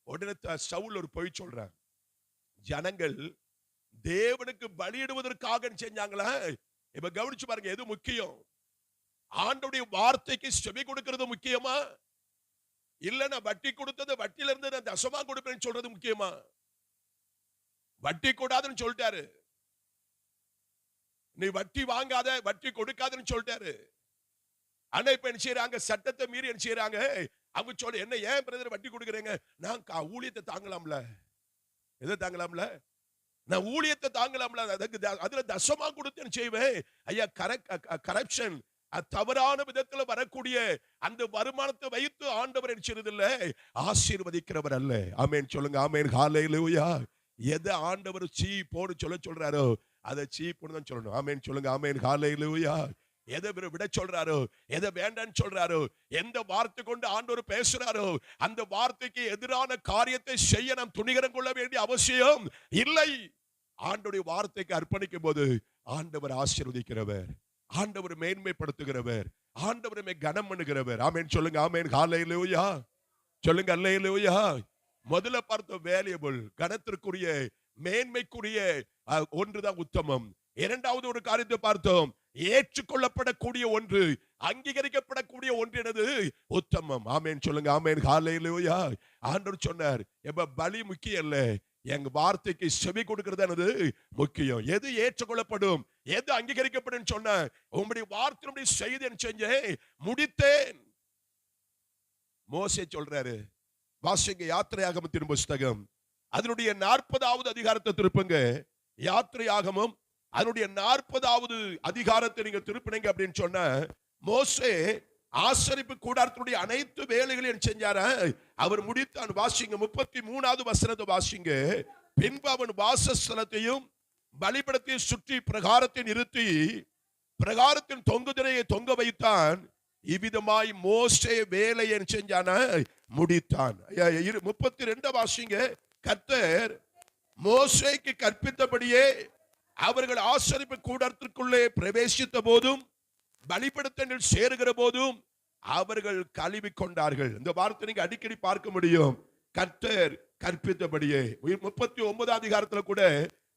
உடனே சவுல் ஒரு பொய் சொல்றான். ஜனங்கள் தேவனுக்கு பலியிடுவதற்காக செஞ்சாங்களா? இப்ப கவனிச்சு பாருங்க, எது முக்கியம்? ஆண்டவருடைய வார்த்தைக்கு செவி கொடுக்கிறது முக்கியமா, இல்ல நான் வட்டி கொடுத்தது வட்டியில இருந்து நான் தசமா கொடுப்பேன்னு சொல்றது முக்கியமா? வட்டி கூடாதுன்னு சொல்லிட்டாரு, நீ வட்டி வாங்காத, வட்டி கொடுக்காதுன்னு சொல்லிட்டாரு. ஆனா இப்ப என்ன செய்யறாங்க, சட்டத்தை மீறி என்ன செய்யறாங்க, அவங்க சொல்ல என்ன, ஏன் பிரதர் வட்டி கொடுக்குறீங்க? நான் ஊழியத்தை தாங்கலாம்ல. எதை தாங்கலாம்ல? நான் ஊழியத்தை தாங்கலாம்ல, அதுல தசமா கொடுத்து செய்வேன். ஐயா கரப்ஷன், தவறான விதத்துல வரக்கூடிய அந்த வருமானத்தை வைத்து ஆண்டவர் நினைச்சதில்லை, ஆசீர்வதிக்கிறவர் அல்ல. ஆமென் சொல்லுங்க. ஆமென். ஹalleluya. எதை ஆண்டவர் சீ போடு சொல்றாரோ அதை சீ போடு தான் சொல்லணும். ஆமென் சொல்லுங்க. ஆமென். ஹalleluya. எதை விட சொல்றாரோ, எதை வேண்டான்னு சொல்றாரோ, எந்த வார்த்தை கொண்டு ஆண்டவர் பேசுறாரோ அந்த வார்த்தைக்கு எதிரான காரியத்தை செய்ய நாம் துணிகரம் கொள்ள வேண்டிய அவசியம் இல்லை. ஆண்டவருடைய வார்த்தைக்கு அர்ப்பணிக்கும் போது ஆண்டவர் ஆசீர்வதிக்கிறவர், ஆண்டவர் மேன்மைப்படுத்துகிறவர், ஆண்டவரை கனம் பண்ணுகிறவர். ஆமென் சொல்லுங்க. ஆமென். ஹalleluya. சொல்லுங்க அல்லேலூயா. முதல்ல பார்த்த வேல்யூபிள், கனத்திற்குரிய மேன்மைக்குரிய ஒன்றுதான் உத்தமம். இரண்டாவது ஒரு காரியத்தை பார்த்தோம், ஏற்றுக்கொள்ளப்படக்கூடிய ஒன்று, அங்கீகரிக்கப்படக்கூடிய ஒன்று எனது உத்தமம். ஆமென் சொல்லுங்க. ஆமென். ஹalleluya. ஆண்டவர் சொன்னார், எப்ப பலி முக்கியம் இல்ல, எங்க வார்த்தைக்கு செவி கொடுக்கிறது எனது முக்கியம். எது ஏற்றுக்கொள்ளப்படும், எது அங்கீகரிக்கப்படும் சொன்ன உங்களுடைய வார்த்தை செய்தி செஞ்சேன், முடித்தேன். மோசே சொல்றாரு, வாசிங்க யாத்திரையாகமத்தின் புஸ்தகம் அதனுடைய 40வது அதிகாரத்தை திருப்புங்க. யாத்திரையாகமம் அதனுடைய 40வது அதிகாரத்தை நீங்க திருப்பினீங்க அப்படின்னு சொன்ன, மோசே ஆசரிப்பு கூடாரத்தினுடைய அனைத்து வேலைகளையும் செஞ்சார, அவர் முடித்தான். வாசிங்க 33வது வசனத்தை வாசிங்க. பின்பு அவன் வாசஸ்தலத்தையும் பலிபீடத்தையும் சுற்றி பிரகாரத்தை நிறுத்தி பிரகாரத்தின் தொங்கு திரையை தொங்க வைத்தான். இவ்விதமாய் மோசே வேலையை செஞ்சான, முடித்தான். 32 வாசிங்க. கர்த்தர் மோசேக்கு கற்பித்தபடியே அவர்கள் ஆசரிப்பு கூடாரத்திற்குள்ளே பிரவேசித்த போதும் பலிபீடத்தில் சேருகிற போதும் அவர்கள் கழுவி கொண்டார்கள். இந்த வார்த்தை நீங்க அடிக்கடி பார்க்க முடியும். கர்த்தர் கற்பித்தபடியே. 39வது அதிகாரத்துல கூட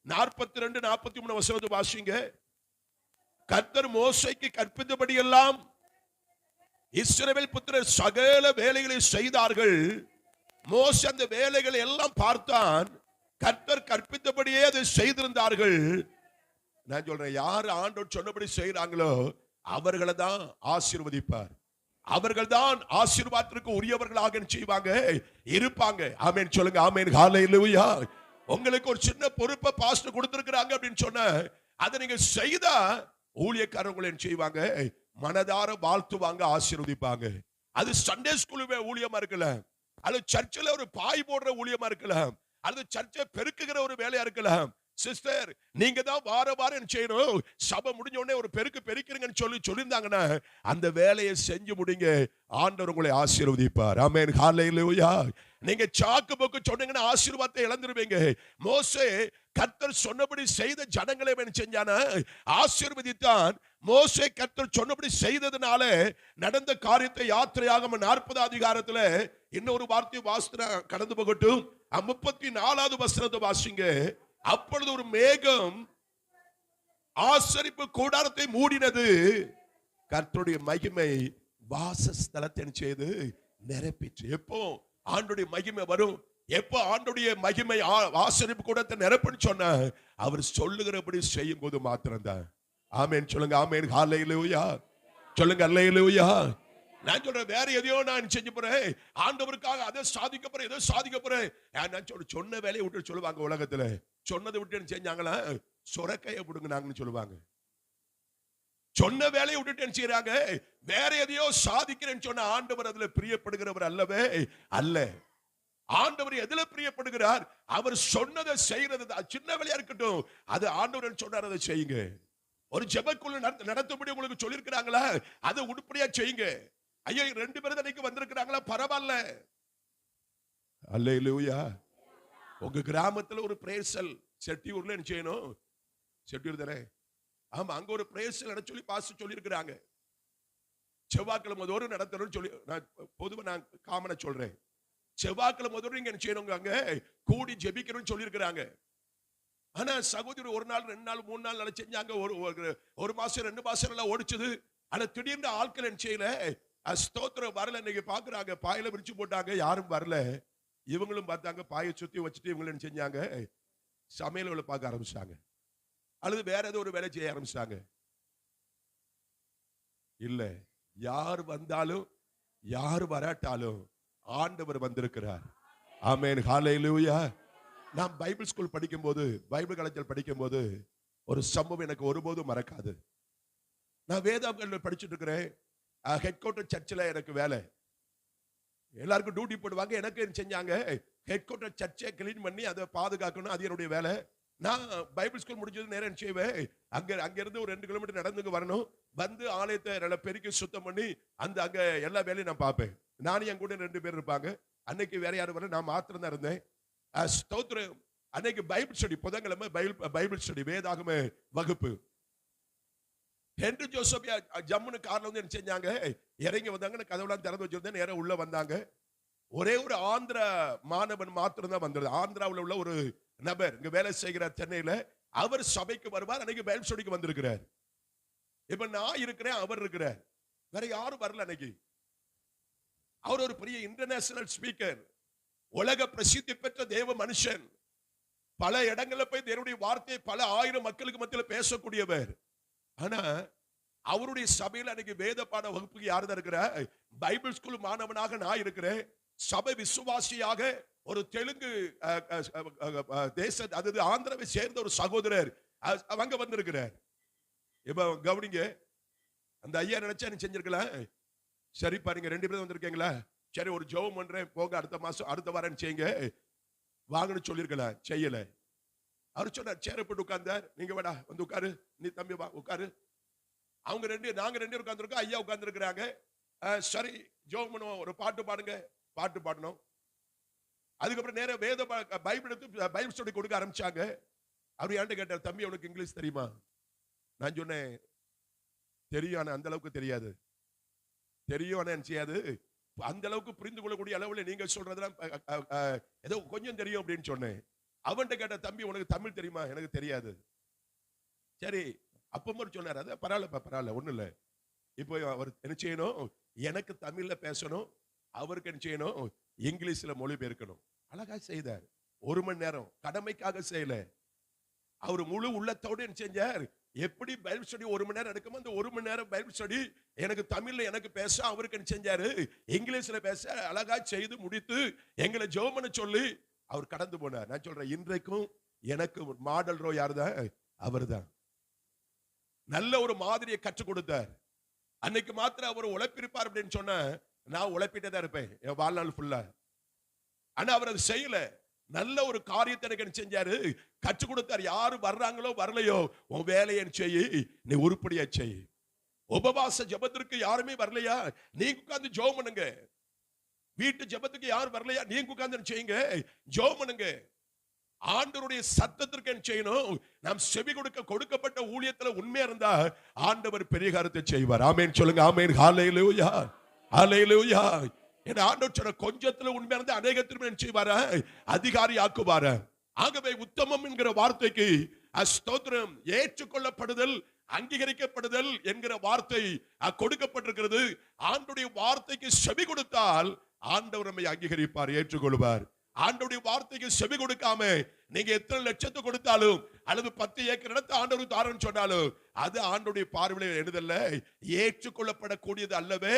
42 43 வசனத்தை வாசிங்க. கர்த்தர் மோசேக்கு கற்பித்தபடி எல்லாம் இஸ்ரவேல் புத்திரர் சகல வேலைகளை செய்தார்கள். மோசே அந்த வேலைகளை எல்லாம் பார்த்தான். கர்த்தர் கற்பித்தபடியே அதை செய்திருந்தார்கள். நான் சொல்றேன், யார் ஆண்டவர் சொன்னபடி செய்யறாங்களோ அவர்களை தான் ஆசீர்வதிப்பார். அவர்கள் தான் ஆசீர்வாதத்திற்கு உரியவர்களாக செய்வாங்க, இருப்பாங்க. ஆமென் சொல்லுங்க. ஆமென். ஹalleluya. உங்களுக்கு ஒரு சின்ன பொறுப்பை பாஸ்டர் கொடுத்திருக்கிறாங்க அப்படின்னு சொன்ன, அதை நீங்க செய்தா ஊழியக்காரங்களை செய்வாங்க, மனதார வாழ்த்துவாங்க, ஆசீர்வதிப்பாங்க. அது சண்டே ஸ்கூல் ஊழியமா இருக்கலாம், அது சர்ச்சில் ஒரு பாய் போடுற ஊழியமா இருக்கலாம், அது சர்ச்சை பெருக்குகிற ஒரு வேலையா இருக்கலாம். சிஸ்டர், நீங்க தான் வார வாரம் செய்யணும், சபை முடிஞ்ச உடனே ஒரு பெருக்கு பெருக்கிறீங்கன்னு சொல்லியிருந்தாங்கன்னா அந்த வேலையை செஞ்சு முடிங்க, ஆண்டவர் உங்களை ஆசீர்வதிப்பார். ஆமென். ஹalleluya. நீங்க சாக்கு போக்கு சொன்னீங்கன்னா ஆசீர்வாதத்தை இழந்துருவீங்க. மோசே கர்த்தர் சொன்னபடி செய்த ஜனங்களை செஞ்சான, ஆசீர்வதித்தான். மோசே கர்த்தர் சொன்னபடி செய்ததுனால நடந்த காரியத்தை யாத்திரையாகமம் 40வது அதிகாரத்துல இன்னொரு வார்த்தையை வாசினா கடந்து போகட்டும். 34வது வசனத்தை வாசிங்க. அப்பொழுது ஒரு மேகம் ஆசரிப்பு கூடாரத்தை மூடினது, கர்த்தருடைய மகிமை வாசஸ்தலத்தை செய்து நிரப்பிற்று. எப்போ ஆண்டுடைய மகிமை வரும், எப்போ ஆண்டுடைய மகிமை ஆசரிப்பு கூடத்தை நிரப்புன்னு சொன்ன, அவர் சொல்லுகிறபடி செய்யும் போது மாத்திரம்தான். ஆமென் சொல்லுங்க. ஆமென். ஹalleluya. சொல்லுங்க அல்லேலூயா. நான் சொல்றேன், வேற எதையோ நான் செஞ்சு போறேன், ஆண்டவருக்காக அதை சாதிக்க போறேன், எதோ சாதிக்க போறேன். நான் சொன்ன வேலையை விட்டு சொல்லுவாங்க உலகத்துல, சொன்னதை விட்டு செஞ்சாங்களா சொரக்கையை விடுங்கன்னு சொல்லுவாங்க. சொன்ன வேலையை விட்டுட்டு செய்யறாங்க, வேற எதையோ சாதிக்கிறேன்னு சொன்ன ஆண்டவர் அதுல பிரியப்படுகிறவர் அல்லவே அல்ல. ஆண்டவர் எதுல பிரியப்படுகிறார்? அவர் சொன்னதை செய்யறது. சின்ன வேலையா இருக்கட்டும், அது ஆண்டவர் சொன்னார், அதை செய்யுங்க. ஒரு ஜெபக்குழு நடத்தும்படி உங்களுக்கு சொல்லியிருக்கிறாங்களா, அதை உருப்படியா செய்யுங்க. ஐயோ 2 பேரும் இன்னைக்கு வந்திருக்கிறாங்களா, பரவாயில்ல. அல்லேலூயா. உங்க கிராமத்துல ஒரு பிரேசல் செட்டியூர்ல என்ன செய்யணும்? செட்டியூர் தானே? ஆமா, அங்க ஒரு பிரேசல் நட சொல்லி பாஸ்டர் சொல்லி இருக்கிறாங்க. செவ்வாய்க்கிழமை தோறும் நடத்தணும்னு சொல்லி, நான் பொதுவா நான் காமனா சொல்றேன், செவ்வாய்க்கிழமை தோறும் நீங்க என்ன செய்யணும், அங்க கூடி ஜெபிக்கணும்னு சொல்லி இருக்கிறாங்க. ஆனா சகோதரி 1 நாள் 2 நாள் 3 நாள் செஞ்சாங்க, ஒரு மாசம் 2 மாசம் எல்லாம் ஓடிச்சது. ஆனா திடீர்னு ஆட்கள் என்ன செய்யல, ஸ்தோத்திரம் வரல. இன்னைக்கு பாக்குறாங்க, பாயில விரிச்சு போட்டாங்க, யாரும் வரல. இவங்களும் பார்த்தாங்க, பாயை சுத்தி வச்சுட்டு இவங்க என்ன செஞ்சாங்க, சமையல் பார்க்க ஆரம்பிச்சாங்க, அல்லது வேற ஏதோ ஒரு வேலை செய்ய ஆரம்பிச்சாங்க. இல்ல, யார் வந்தாலும் யார் வராட்டாலும் ஆண்டவர் வந்திருக்கிறார். ஆமென். ஹalleluya. நான் பைபிள் ஸ்கூல் படிக்கும் போது, பைபிள் காலேஜில் படிக்கும் போது ஒரு சம்பவம் எனக்கு ஒருபோதும் மறக்காது. நான் வேதாகமத்தில் படிச்சுட்டு இருக்கிறேன். ஹெட் குவார்ட்டர் சர்ச்சில் எனக்கு வேலை. எல்லாருக்கும் டியூட்டி போடுவாங்க. எனக்கு என்ன செஞ்சாங்க, ஹெட் குவார்ட்டர் சர்ச்சை கிளீன் பண்ணி அதை பாதுகாக்கணும். அது என்னுடைய வேலை. நான் பைபிள் ஸ்கூல் முடிஞ்சது நேரம் செய்வேன். அங்க இருந்து ஒரு 2 கிலோமீட்டர் நடந்து வரணும். வந்து ஆலயத்தை நல்லா பெருக்கி சுத்தம் பண்ணி அங்க எல்லா வேலையும் நான் பார்ப்பேன். நானும் என் கூட 2 பேர் இருப்பாங்க. அன்னைக்கு வேற யாரும் வரல, நான் மாத்திரம் தான் இருந்தேன். ஸ்தோத்திரம். அன்னைக்கு பைபிள் ஸ்டடி, புதன்கிழமை பைபிள் ஸ்டடி, வேதாகம வகுப்பு. ஹென்றி ஜோசப் ஜம்முன்னு கார்ல வந்து என்ன செஞ்சாங்க, இறங்கி வந்தாங்க. கதவுலாம் திறந்து வச்சிருந்தேன். நேரம் உள்ள வந்தாங்க. ஒரே ஒரு ஆந்திர மாணவன் மாத்திரம் தான் வந்தது. ஆந்திராவில் உள்ள ஒரு நபர் இங்க வேலை செய்கிறார் சென்னையில. அவர் சபைக்கு வருவார். அன்னைக்கு பைபிள் ஸ்டடிக்கு வந்திருக்கிறார். இப்ப நான் இருக்கிறேன், அவர் இருக்கிறார். வேற யாரும் வரல அன்னைக்கு. அவர் ஒரு பெரிய இன்டர்நேஷனல் ஸ்பீக்கர், உலக பிரசித்தி பெற்ற தேவ மனுஷன். பல இடங்கள்ல போய் தேவனுடைய வார்த்தையை பல ஆயிரம் மக்களுக்கு மத்தியில் பேசக்கூடியவர். ஆனா அவருடைய சபையில் அன்னைக்கு வேத பாட வகுப்புக்கு யார் தான் இருக்கிற, பைபிள் ஸ்கூல் மாணவனாக நான் இருக்கிறேன். சபை விசுவாசியாக ஒரு தெலுங்கு தேச, அதாவது ஆந்திராவை சேர்ந்த ஒரு சகோதரர் அவங்க வந்திருக்கிறார். இப்ப கவனிங்க, அந்த ஐயா நினைச்சா நீ செஞ்சிருக்கலாம். சரி பாருங்க, 2 பேரும் வந்திருக்கீங்களா, சரி ஒரு ஜெபம் பண்றேன், போக அடுத்த மாசம் அடுத்த வாரம் செய்யுங்க வாங்கன்னு சொல்லிருக்கலாம். செய்யல. அவர் சொன்னார், சேர போட்டு உட்கார்ந்தார். நீங்க வாடா வந்து உட்காரு, நீ தம்பி வா உட்காரு. அவங்க நாங்க 2 பேரும் உட்கார்ந்துருக்கோம். ஐயா உட்கார்ந்து இருக்கிறாங்க. சரி ஜெபம் பண்ணுவோம், ஒரு பாட்டு பாடுங்க. பாட்டு பாடணும். அதுக்கப்புறம் நேர வேத பைபிள் எடுத்து பைபிள் ஸ்டடி கொடுக்க ஆரம்பிச்சாங்க. அவர் என்கிட்ட கேட்டார், தம்பி உனக்கு இங்கிலீஷ் தெரியுமா? நான் சொன்னேன், தெரியும், ஆனா அந்த அளவுக்கு தெரியாது. தெரியும் ஆனா செய்யாது, அந்த அளவுக்கு புரிந்து கொள்ளக்கூடிய அளவுல நீங்க சொல்றதெல்லாம் ஏதோ கொஞ்சம் தெரியும் அப்படின்னு சொன்னேன். அவன்கிட்ட கேட்ட, தம்பி உனக்கு தமிழ் தெரியுமா? எனக்கு தெரியாது. சரி அப்பமும் சொன்னார், அதான் பரவாயில்ல ஒண்ணு இல்ல. இப்போ அவர் என்ன செய்யணும், எனக்கு தமிழ்ல பேசணும், அவருக்கு என்ன செய்யணும், இங்கிலீஷ்ல மொழிபெயர்க்கணும். அழகா செய்தார். 1 மணி நேரம் கடமைக்காக செய்யல. அவர் முழு உள்ளத்தோடு என்ன செஞ்சார், எப்படி பைபிள் ஸ்டடி 1 மணி நேரம் எடுக்குமோ அந்த 1 மணி நேரம் பைபிள் ஸ்டடி எனக்கு தமிழ்ல எனக்கு பேச, அவருக்கு என்ன செஞ்சாரு, இங்கிலீஷ்ல பேச அழகா செய்து முடித்து எங்களை ஜெபம் பண்ண சொல்லி அவர் கடந்து போனார். நான் சொல்றேன், இன்றைக்கும் எனக்கு மாடல் ரோ யார் தான், அவர் தான். நல்ல ஒரு மாதிரியை கற்றுக் கொடுத்தார். அன்னைக்கு மாத்திரம் அவர் உழைப்பிருப்பார் அப்படின்னு சொன்ன, நான் உழைப்பிட்டே தான் இருப்பேன் என் வாழ்நாள் ஃபுல்லா. ஆனா அவர் அதை செய்யல. நல்ல ஒரு காரியத்தை எனக்கு செஞ்சாரு, கற்றுக் கொடுத்தார். யாரு வர்றாங்களோ வரலையோ, உன் வேலையை செய்யி, நீ உருப்படியா செய். உபவாச ஜெபத்திற்கு யாருமே வரலையா, நீங்க உட்கார்ந்து ஜெபம் பண்ணுங்க. வீட்டு ஜெபத்துக்கு யாரும் வரலையா, நீங்க உட்கார்ந்து செய்யுங்க, ஜெபம் பண்ணுங்க. ஆண்டவருடைய சத்தத்திற்கு என்ன செய்யணும், நாம் செவி கொடுக்கப்பட்ட ஊழியத்துல உண்மையா இருந்தா ஆண்டவர் பெரிய காரியத்தை செய்வார். ஆமென் சொல்லுங்க. ஆமென். ஹல்லேலூயா, ஹல்லேலூயா. என் ஆண்டவர் சொன்ன கொஞ்சத்துல உண்மையா இருந்து அநேகத்திலும் என்ன செய்வாரா, அதிகாரி ஆக்குவாரா. ஆகவே உத்தமம் என்கிற வார்த்தைக்கு ஸ்தோத்திரம், ஏற்றுக்கொள்ளப்படுதல், அங்கீகரிக்கப்படுதல் என்கிற வார்த்தை கொடுக்கப்பட்டிருக்கிறது. ஆண்டவருடைய வார்த்தைக்கு செவி கொடுத்தால் ஆண்டவர் நம்மை அங்கீகரிப்பார், ஏற்றுக்கொள்வார். ஆண்டவருடைய வார்த்தைக்கு செவி கொடுக்காம நீங்க எத்தனை லட்சத்தை கொடுத்தாலும் அல்லது 10 ஏக்கர் இடத்தை ஆண்டவர் தாரன்னு சொன்னாலும் அது ஆண்டவருடைய பார்வையில் எழுதல்ல, ஏற்றுக்கொள்ளப்படக்கூடியது அல்லவே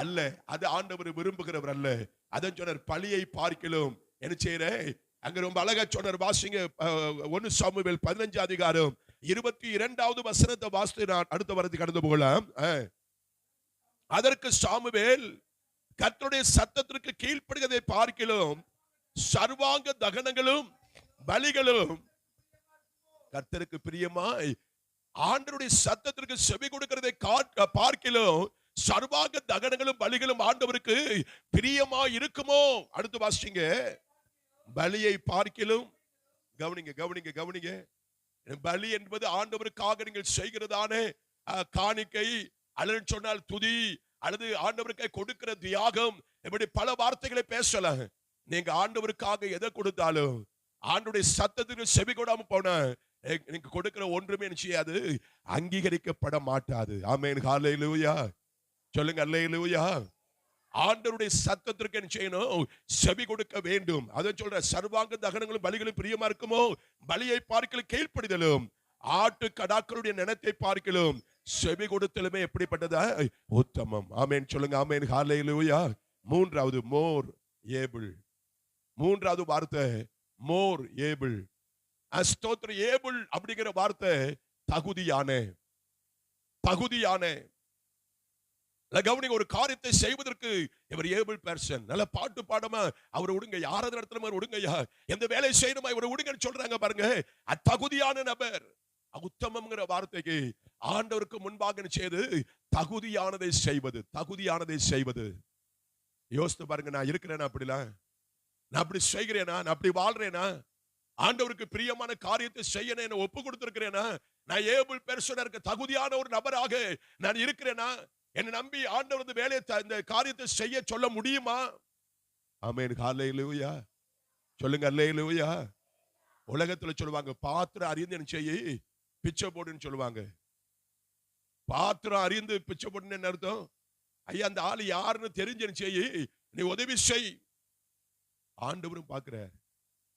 அல்ல. அது ஆண்டவர் விரும்புகிறவர் அல்ல. அதான் சொன்னார், பழியை பார்க்கிலும் என்ன செய்யறேன், அங்க ரொம்ப அழகா சொன்னார். வாசிங்க 1 சாமுவேல் 15 அதிகாரம் 22வது வசனத்தை வாசித்து நான் அடுத்த வாரத்துக்கு கடந்து போகலாம். அதற்கு சாமுவேல், கர்த்தருடைய சத்தத்திற்கு கீழ்ப்படுகிறதை பார்க்கிலும் சர்வாங்க தகனங்களும் பலிகளும் கர்த்தருக்கு பிரியமாய், ஆண்டவருடைய சத்தத்திற்கு செவி கொடுக்கிறதை பார்க்கிலும் சர்வாங்க தகனங்களும் பலிகளும் ஆண்டவருக்கு பிரியமாய் இருக்குமோ. அடுத்து வாசிங்க, பலியை பார்க்கிலும், கவனிங்க கவனிங்க கவனிங்க, பலி என்பது ஆண்டவருக்காக நீங்கள் செய்கிறதானே காணிக்கை அல்லது சொன்னால் துதி அல்லது ஆண்டவருக்காக கொடுக்கிற தியாகம், இப்படி பல வார்த்தைகளை பேசலாம். நீங்க ஆண்டவருக்காக எதை கொடுத்தாலும் ஆண்டவருடைய சத்தத்துக்கு செவி கொடாம போன நீங்க கொடுக்கிற ஒன்றுமே செய்யாது, அங்கீகரிக்கப்பட மாட்டாது. ஆமென். ஹல்லேலூயா சொல்லுங்க. அல்லேலூயா. ஆண்டவருடைய சத்தத்திற்கு என்ன செய்யணும், செவி கொடுக்க வேண்டும். அதை சொல்ற, சர்வாங்க தகனங்களும் பலிகளும் பிரியமா இருக்குமோ, பலியை பார்க்கலும் கீழ்ப்படிதலும் ஆட்டு கடாக்களுடைய நினத்தை பார்க்கலும் செவி கொடுத்தலுமே எப்படிப்பட்டதா, உத்தமம். ஆமென் சொல்லுங்க. ஆமென். ஹல்லேலூயா. மூன்றாவது மோர் ஏபிள். மூன்றாவது வார்த்தை மோர் ஏபிள். ஸ்தோத்திரம். ஏபிள் அப்படிங்கிற வார்த்தை தகுதியான, தகுதியான. கவனிங்க, ஒரு காரியத்தை செய்வதற்கு இவர் ஏபிள் பர்சன். நல்ல பாட்டு பாடமா அவர் விடுங்க, யாராவது இடத்துல விடுங்கய்யா, எந்த வேலை செய்யணுமா இவர் விடுங்கன்னு சொல்றாங்க பாருங்க. தகுதியான நபர். உத்தமம்ங்கிற வார்த்தைக்கு ஆண்டவருக்கு முன்பாக செய்து தகுதியானதை செய்வது, தகுதியானதை செய்வது. யோசித்து பாருங்க, நான் இருக்கிறேனா அப்படிலாம்? நான் அப்படி செய்கிறேனா? நான் அப்படி வாழ்றேனா? ஆண்டவருக்கு பிரியமான காரியத்தை செய்ய என்ன ஒப்பு கொடுத்திருக்கிறேனா? நான் ஏபிள் பெர்சனா இருக்க தகுதியான ஒரு நபராக நான் இருக்கிறேனா? என்னை நம்பி ஆண்டவர் வேலையை இந்த காரியத்தை செய்ய சொல்ல முடியுமா? ஆமென். ஹல்லேலூயா. சொல்லுங்க ஹல்லேலூயா. உலகத்துல சொல்லுவாங்க, பாத்திரம் அறிந்து என்ன செய்யி பிச்சை போடுன்னு சொல்லுவாங்க. பாத்திரம் அறிந்து பிச்சை போடுன்னு என்ன அர்த்தம்? ஐயா, அந்த ஆளு யாருன்னு தெரிஞ்சு என்ன செய்யி நீ உதவி செய். ஆண்டவரும் பார்க்கிறார்.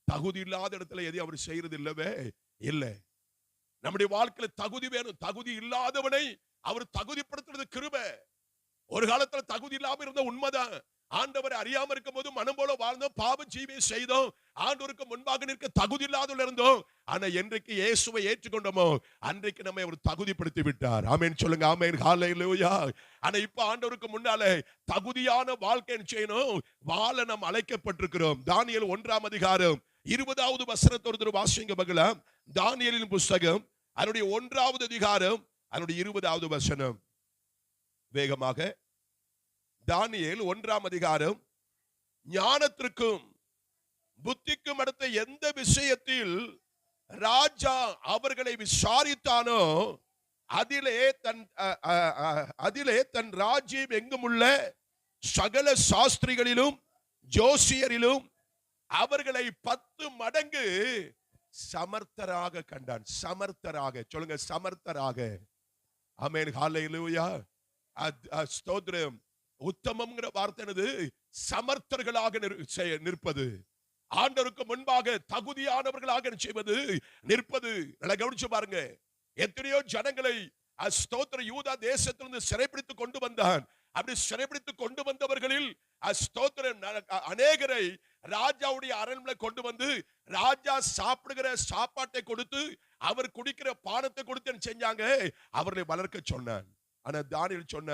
தகுதி இல்லாத இடத்துல எதையும் அவர் செய்யறது இல்லவே இல்லை. நம்முடைய வாழ்க்கையில தகுதி வேணும். தகுதி இல்லாதவனை அவர் தகுதிப்படுத்துறது கிருபை. ஒரு காலத்துல தகுதி இல்லாம இருந்த உண்மைதான். ஆண்டவரை அறியாம இருக்கும் போது மனம் போல வாழ்ந்தோம், பாவ ஜீவியை செய்தோம், ஆண்டவருக்கு முன்பாக நிற்க தகுதி இல்லாத இருந்தோம். ஆனா என்றைக்கு இயேசுவை ஏற்றுக்கொண்டோமோ அன்றைக்கு நம்மை அவர் தகுதிப்படுத்தி விட்டார். ஆமென் சொல்லுங்க. ஆமென். ஹல்லேலூயா. ஆனா இப்ப ஆண்டவருக்கு முன்னாலே தகுதியான வாழ்க்கை செய்யணும், வாழ நாம் அழைக்கப்பட்டிருக்கிறோம். தானியேல் 1ஆம் அதிகாரம் 20வது வசனத்தோடு வாசிங்க மகளா. தானியேலின் புஸ்தகம் அதனுடைய 1வது அதிகாரம் அதனுடைய 20வது வசனம். வேகமாக. தானியேல் 1ஆம் அதிகாரம். ஞானத்திற்கும் புத்திக்கும் அடுத்த எந்த விஷயத்தில் ராஜா அவர்களை விசாரித்தானோ அதிலே தன் ராஜ்யம் எங்கும் உள்ள சகல சாஸ்திரிகளிலும் ஜோசியரிலும் அவர்களை 10 மடங்கு சமர்த்தராக கண்டான். சமர்த்தராக சொல்லுங்க, சமர்த்தராக. ஆமென். ஹல்லேலூயா. ஸ்தோத்திரம். உத்தமம்ங்கிற வார்த்தை சமர்த்தர்களாக நிற்பது, ஆண்டவருக்கு முன்பாக தகுதியானவர்களாக செய்வது, நிற்பது. நல்லா கவனிச்சு பாருங்க. எத்தனையோ ஜனங்களை ஸ்தோத்திர யூதா தேசத்திலிருந்து சிறைப்பிடித்து கொண்டு வந்தான். அப்படி சிறைப்பிடித்து கொண்டு வந்தவர்களில் ஸ்தோத்திரம் அநேகரை ராஜாவுடைய அரண்மனை கொண்டு வந்து ராஜா சாப்பிடுகிற சாப்பாட்டை கொடுத்து அவர் குடிக்கிற பானத்தை கொடுத்து செஞ்சாங்க, அவர்களை வளர்க்க சொன்னான். ஆனா தானியேல் சொன்ன,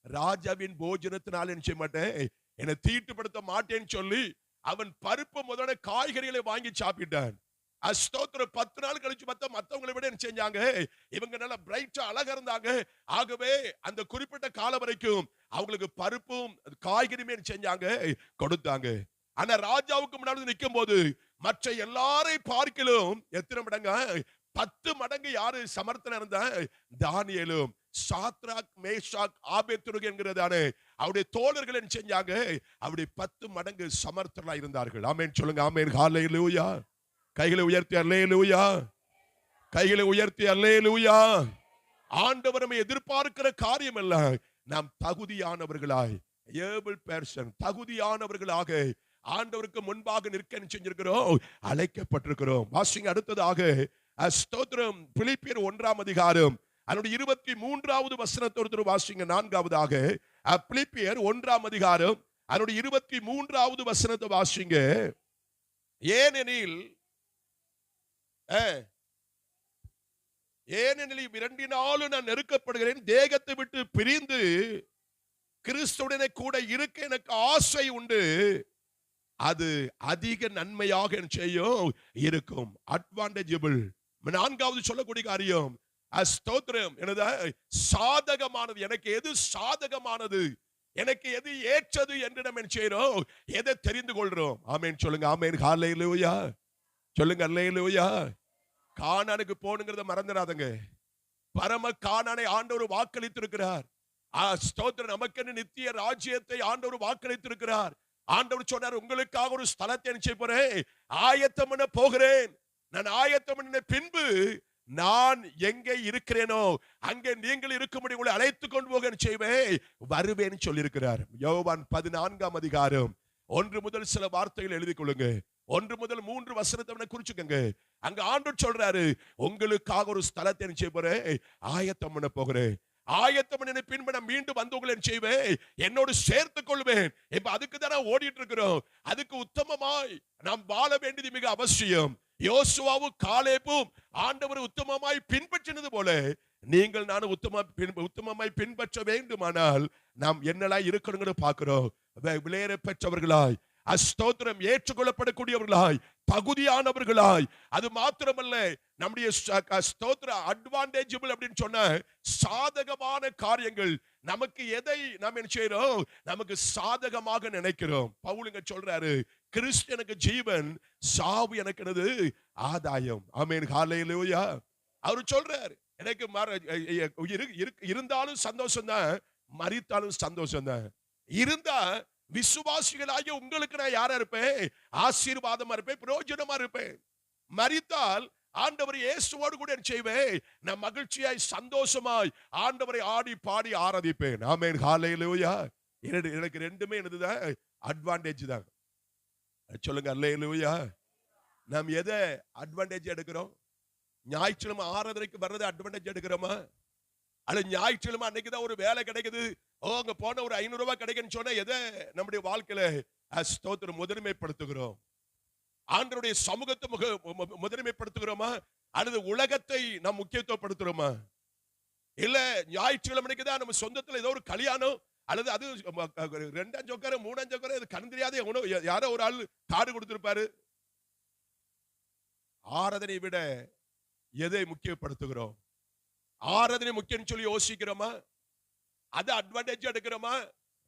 ராஜாவின் போஜனத்தினால என்ன செய்ய மாட்டேன், என்னை தீட்டுப்படுத்த மாட்டேன்னு சொல்லி அவன் பருப்பு முதல்ல காய்கறிகளை வாங்கி சாப்பிட்டான். ஸ்தோத்திரம். 10 நாள் கழிச்சு மத்தவங்களை விட என்ன செஞ்சாங்க, இவங்க நல்லா பிரைட்டா அழகா இருந்தாங்க. ஆகவே அந்த குறிப்பிட்ட காலம் வரைக்கும் அவங்களுக்கு பருப்பும் காய்கறியுமே செஞ்சாங்க, கொடுத்தாங்க. ஆனா ராஜாவுக்கு முன்னாடி நிற்கும் போது மற்ற எல்லாரை பார்க்கலும் எத்தனை மடங்கு, 10 மடங்கு யாரு சமர்த்தன இருந்தா, தானியேலும் சாத்ராக் மேஷாக் ஆபேத்நேகோ என்கிறதானே அவருடைய தோழர்கள் என்ன செஞ்சாங்க, அவருடைய 10 மடங்கு சமர்த்தனா இருந்தார்கள். ஆமென் சொல்லுங்க. ஆமென். ஹல்லேலூயா. கைகளை உயர்த்தி அல்லேலூயா. கைகளை உயர்த்தி அல்லேலூயா. ஆண்டவர் நம்மை எதிர்பார்க்கிற காரியம் அல்ல, நாம் தகுதியானவர்களாய், ஏபிள் பெர்சன், தகுதியானவர்களாக ஆண்டவருக்கு முன்பாக நிற்க செஞ்சிருக்கிறோம், அழைக்கப்பட்டிருக்கிறோம். வாசிங்க அடுத்ததாக ஸ்தோத்திரம். பிலிப்பியர் 1ஆம் அதிகாரம் அதனுடைய 23வது வசனத்தோடு வாசிங்க. 4ஆவதாக பிலிப்பியர் 1ஆம் அதிகாரம் அதனுடைய 23வது வசனத்தை வாசிங்க. ஏனெனில் இரண்டினாலும் நான் நெருக்கப்படுகிறேன், தேகத்தை விட்டு பிரிந்து கிறிஸ்துவுடனே கூட இருக்க எனக்கு ஆசை உண்டு, அது அதிக நன்மையாக செய்யும் இருக்கும். அட்வான்டேஜபிள். 4வது சொல்லக்கூடிய காரியம் ஸ்தோத்திரம். சாதகமானது. எனக்கு எது சாதகமானது, எனக்கு எது ஏற்றது என்று நம்ம செய்யறோம், எதை தெரிந்து கொள்றோம். ஆமென் சொல்லுங்க. ஆமென். ஹல்லேலூயா. சொல்லுங்க அல்லேலூயா. கானானுக்கு போனுங்கிறத மறந்துடாதங்க. பரம கானானை ஆண்டவர் வாக்களித்திருக்கிறார். ஸ்தோத்திரம். நமக்கு நித்திய ராஜ்யத்தை ஆண்டவர் வாக்களித்திருக்கிறார். ஆண்டவர் சொன்னார், உங்களுக்காக ஒரு ஸ்தலத்தை செய்ய போறேன், ஆயத்தம் பண்ண போகிறேன். நான் ஆயத்தம் பண்ண பின்பு நான் எங்கே இருக்கிறேனோ அங்கே நீங்கள் இருக்கும்படி உங்களை அழைத்துக் கொண்டு போக செய்வேன், வருவேன் சொல்லியிருக்கிறார். யோவான் 14ஆம் அதிகாரம் 1 முதல் சில வார்த்தைகள் எழுதிக் கொள்ளுங்க. 1 முதல் 3 வசனத்தை குறிச்சுக்கங்க. அங்க ஆண்டவர் சொல்றாரு, உங்களுக்காக ஒரு ஸ்தலத்தை செய்ய போறேன், ஆயத்தம் பண்ண போகிறேன். ஆயத்தம் பண்ண பின்பு நான் மீண்டும் வந்து உங்களை செய்வேன், என்னோடு சேர்த்துக் கொள்வேன். இப்ப அதுக்கு தானே ஓடிட்டு இருக்கிறோம். அதுக்கு உத்தமமாய் நாம் வாழ வேண்டியது மிக அவசியம். யோசுவாவும் காலேபும் ஆண்டவர் உத்தமமாய் பின்பற்றினது போல நீங்கள் நானும் உத்தமமாய் பின்பற்ற வேண்டுமானால் நாம் என்னெல்லாம் இருக்கணும்னு பார்க்கிறோம். விலையேற பெற்றவர்களாய், ஸ்தோத்திரம், ஏற்றுக்கொள்ளப்படக்கூடியவர்களாய், தகுதியானவர்களாய். அது மாத்திரமல்ல, நம்முடைய ஸ்தோத்திர அட்வான்டேஜபிள் அப்படின்னு சொன்ன சாதகமான காரியங்கள், நமக்கு எதை நாம் என்ன செய்யறோம், நமக்கு சாதகமாக நினைக்கிறோம். பவுலுங்க சொல்றாரு, கிறிஸ்து எனக்கு ஜீவன், சாவு எனக்கு என்னது ஆதாயம். ஆமென், ஹல்லேலூயா. அவரு சொல்றாரு, எனக்கு இருந்தாலும் சந்தோஷம் தான், மரித்தாலும் சந்தோஷம் தான். இருந்தா விசுவாசிகளாகிய உங்களுக்கு நான் யாரா இருப்பேன், ஆசீர்வாதமா இருப்பேன், பிரயோஜனமா இருப்பேன். மரித்தால் ஆண்டவர் இயேசுவோடு கூட செய்வேன், நான் மகிழ்ச்சியாய் சந்தோஷமாய் ஆண்டவரை ஆடி பாடி ஆராதிப்பேன். ஆமென், ஹல்லேலூயா. எனக்கு ரெண்டுமே என்னதுதான், அட்வான்டேஜ் தான். சொல்லுங்க ஹல்லேலூயா. நாம் எதை அட்வான்டேஜ் எடுக்கிறோம்? ஞாயிற்றுக்கிழமை ஆராதனைக்கு வர்றது அட்வான்டேஜ் எடுக்கிறோமா? அல்ல ஞாயிற்றுக்கிழமை அன்னைக்கு தான் ஒரு வேலை கிடைக்குது, அங்க போன ஒரு 500 ரூபாய் கிடைக்குன்னு சொன்னா எதை நம்முடைய வாழ்க்கையில ஸ்தோத்திரம் முதன்மைப்படுத்துகிறோம்? ஆண்டவருடைய சமூகத்தை முதன்மைப்படுத்துகிறோமா, அல்லது உலகத்தை நாம் முக்கியத்துவப்படுத்துறோமா? இல்ல ஞாயிற்றுக்கிழமைக்கு தான் நம்ம சொந்தத்துல ஏதோ ஒரு கல்யாணம், அல்லது அது 2 சொக்கரை 3 சொக்கரை கண் தெரியாத யாரோ ஒரு ஆள் காடு கொடுத்திருப்பாரு. ஆராதனை விட எதை முக்கியப்படுத்துகிறோம்? ஆராதனை முக்கியம் சொல்லி யோசிக்கிறோமா? அது அட்வான்டேஜ் எடுக்கிறோமா?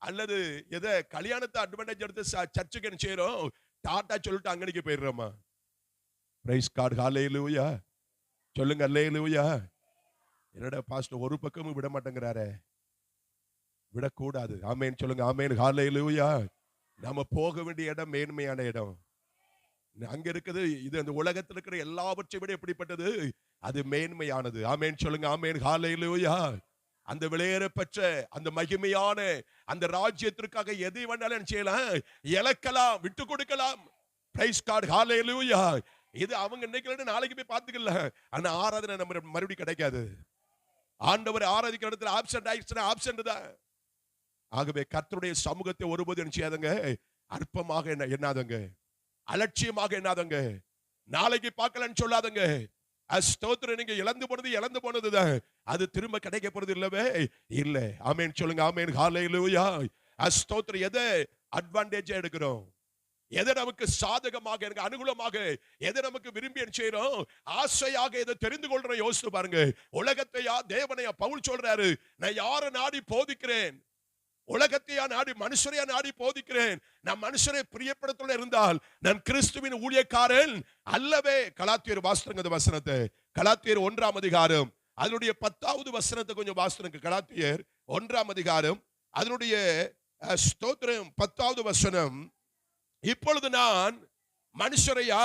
அல்லது எதை கல்யாணத்தை அட்வான்டேஜ் எடுத்து சர்ச்சுக்கு என்ன செய்யறோம், டாட்டா சொல்லிட்டு அங்கனிக்கு போயிடுறோமா? Price God, hallelujah. சொல்லுங்க ஹல்லேலூயா. என்னடா பாஸ்டர் ஒரு பக்கமும் விட மாட்டேங்கிறாரே? விடக்கூடாது. ஆமென் சொல்லுங்க. ஆமென், ஹல்லேலூயா. நாம போக வேண்டிய இடம் மேன்மையான இடம். அங்க இருக்குது, இது அந்த உலகத்தில் இருக்கிற எல்லாவற்றை விட எப்படிப்பட்டது, அது மேன்மையானது. ஆமென் சொல்லுங்க. ஆமென், ஹல்லேலூயா. அந்த விலையேற பெற்ற அந்த மகிமையான அந்த ராஜ்யத்திற்காக எதை வேணாலும் செய்யலாம், இழக்கலாம், விட்டு கொடுக்கலாம். பிரைஸ் காட், ஹல்லேலூயா. இது அவங்க இன்னைக்கு நாளைக்கு போய் பார்த்துக்கல, ஆனா ஆராதனை நம்ம மறுபடியும் கிடைக்காது. ஆண்டவர் ஆராதிக்கிற இடத்துல ஆப்சென்ட் ஆயிடுச்சுன்னா ஆப்சென்ட் தான். ஆகவே கர்த்தருடைய சமூகத்தை ஒருபோது என்ன செய்யாதங்க, அற்பமாக எண்ணாதங்க, அலட்சியமாக எண்ணாதங்க, நாளைக்கு பார்க்கலன்னு சொல்லாதங்க. ஸ்தோத்திரம், நீங்க இழந்து போனதுதான், அது திரும்ப கிடைக்க போறது இல்லவே இல்லை. ஆமென் சொல்லுங்க. ஆமென், ஹல்லேலூயா. ஸ்தோத்திரம். எதை அட்வான்டேஜ் எடுக்கிறோம், எதை நமக்கு சாதகமாக, எனக்கு அனுகூலமாக, எதை நமக்கு விரும்பி செய்யறோம், ஆசையாக எதை தெரிந்து கொள்றோம், யோசித்து பாருங்க. உலகத்தையா தேவனையா? பவுல் சொல்றாரு, நான் யாரை நாடி போதிக்கிறேன்? உலகத்தையா நாடி, மனுஷரையா நாடி போதிக்கிறேன்? நான் மனுஷரை பிரியப்படுத்த இருந்தால் நான் கிறிஸ்துவின் ஊழியக்காரன் அல்லவே. கலாத்தியர் வாசிங்க அந்த வசனத்தை. கலாத்தியர் 1ஆம் அதிகாரம் அதனுடைய 10வது வசனத்தை கொஞ்சம் வாசிங்க. கலாத்தியர் 1ஆம் அதிகாரம் அதனுடைய ஸ்தோத்திரம் 10வது வசனம். இப்பொழுது நான் மனுஷரையா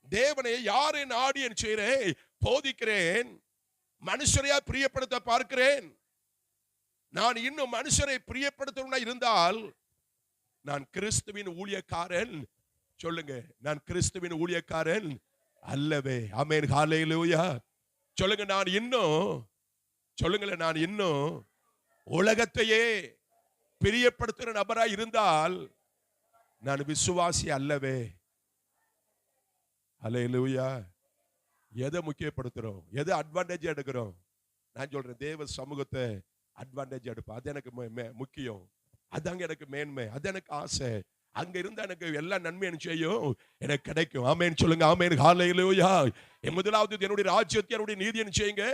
தேவனை யாரை நாடி என் செய்கிறேன், போதிக்கிறேன், மனுஷரையா பிரியப்படுத்த பார்க்கிறேன். நான் இன்னும் மனுஷரை பிரியப்படுத்தணும் இருந்தால் நான் கிறிஸ்துவின் ஊழியக்காரன். சொல்லுங்க, நான் கிறிஸ்துவின் ஊழியக்காரன் அல்லவே. ஆமென், ஹல்லேலூயா. சொல்லுங்க, நான் இன்னும், சொல்லுங்களேன், நான் இன்னும் உலகத்தையே பிரியப்படுத்துகிற நபராய் இருந்தால் நான் விசுவாசி அல்லவே. ஹல்லேலூயா. எதை முக்கியப்படுத்துறோம், எதை அட்வான்டேஜ் எடுக்கிறோம்? நான் சொல்றேன், தேவ சமூகத்தை அட்வான்டேஜ் எடுப்பேன். அது எனக்கு முக்கியம், அதாங்க எனக்கு மேன்மை, அது எனக்கு ஆசை. அங்க இருந்தா எனக்கு எல்லா நன்மையும் செய்யும், எனக்கு கிடைக்கும். ஆமென் சொல்லுங்க. ஆமென், ஹல்லேலூயா. முதலாவது என்னுடைய ராஜ்யத்தை, என்னுடைய நீதியை செய்யுங்க,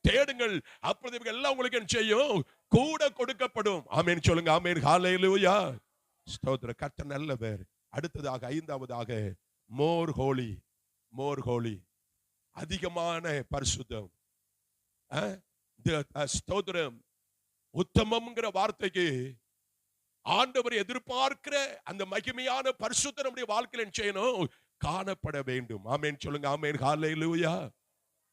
தேடுங்கள், அப்பொழுது எல்லாம் உங்களுக்கு என்ன செய்யும், கூட கொடுக்கப்படும். ஆமென் சொல்லுங்க. ஆமென், ஹல்லேலூயா. ஸ்தோத்திரம். கர்த்தர் நல்லவர். அடுத்ததாக 5வதாக மோர் ஹோலி. மோர் ஹோலி, அதிகமான பரிசுத்தம். ஸ்தோத்திரம். உத்தமம்ங்கிற வார்த்தைக்கு ஆண்டவர் எதிர்பார்க்கிற அந்த மகிமையான பரிசுத்தம் நம்முடைய வாழ்க்கையில் செய்யணும், காணப்பட வேண்டும். ஆமென் சொல்லுங்க. ஆமென், ஹல்லேலூயா.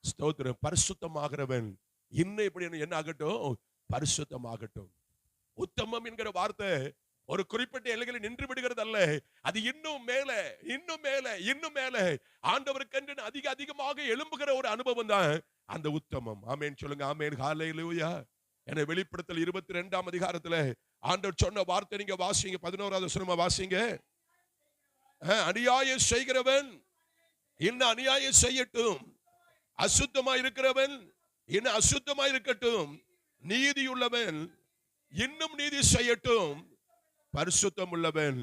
ஸ்தோத்திரம். பரிசுத்தமாகிறவன் இன்னும் இப்படி என்ன ஆகட்டும், பரிசுத்தமாகட்டும். உத்தமம் என்கிற வார்த்தை ஒரு குறிப்பிட்ட எல்லைகளில் நின்று விடுகிறது அல்ல, அது இன்னும் மேல, இன்னும் மேல, இன்னும் மேல ஆண்டவருக்கு அதிகமாக எழும்புகிற ஒரு அனுபவம் தான் அந்த உத்தமம். ஆமென் சொல்லுங்க. ஆமென், ஹல்லேலூயா. என வெளிப்படுத்தல் 22ஆம் அதிகாரத்துல ஆண்டவர் சொன்ன வார்த்தை நீங்க வாசிங்க. 11வது வசனமா வாசிங்க. அநியாயம் செய்கிறவன் இன்னும் அநியாயம் செய்யட்டும், அசுத்தமா இருக்கிறவன் இன்னும் அசுத்தமா இருக்கட்டும், நீதியுள்ளவன் இன்னும் நீதி செய்யட்டும், பரிசுத்தம் உள்ளவன்.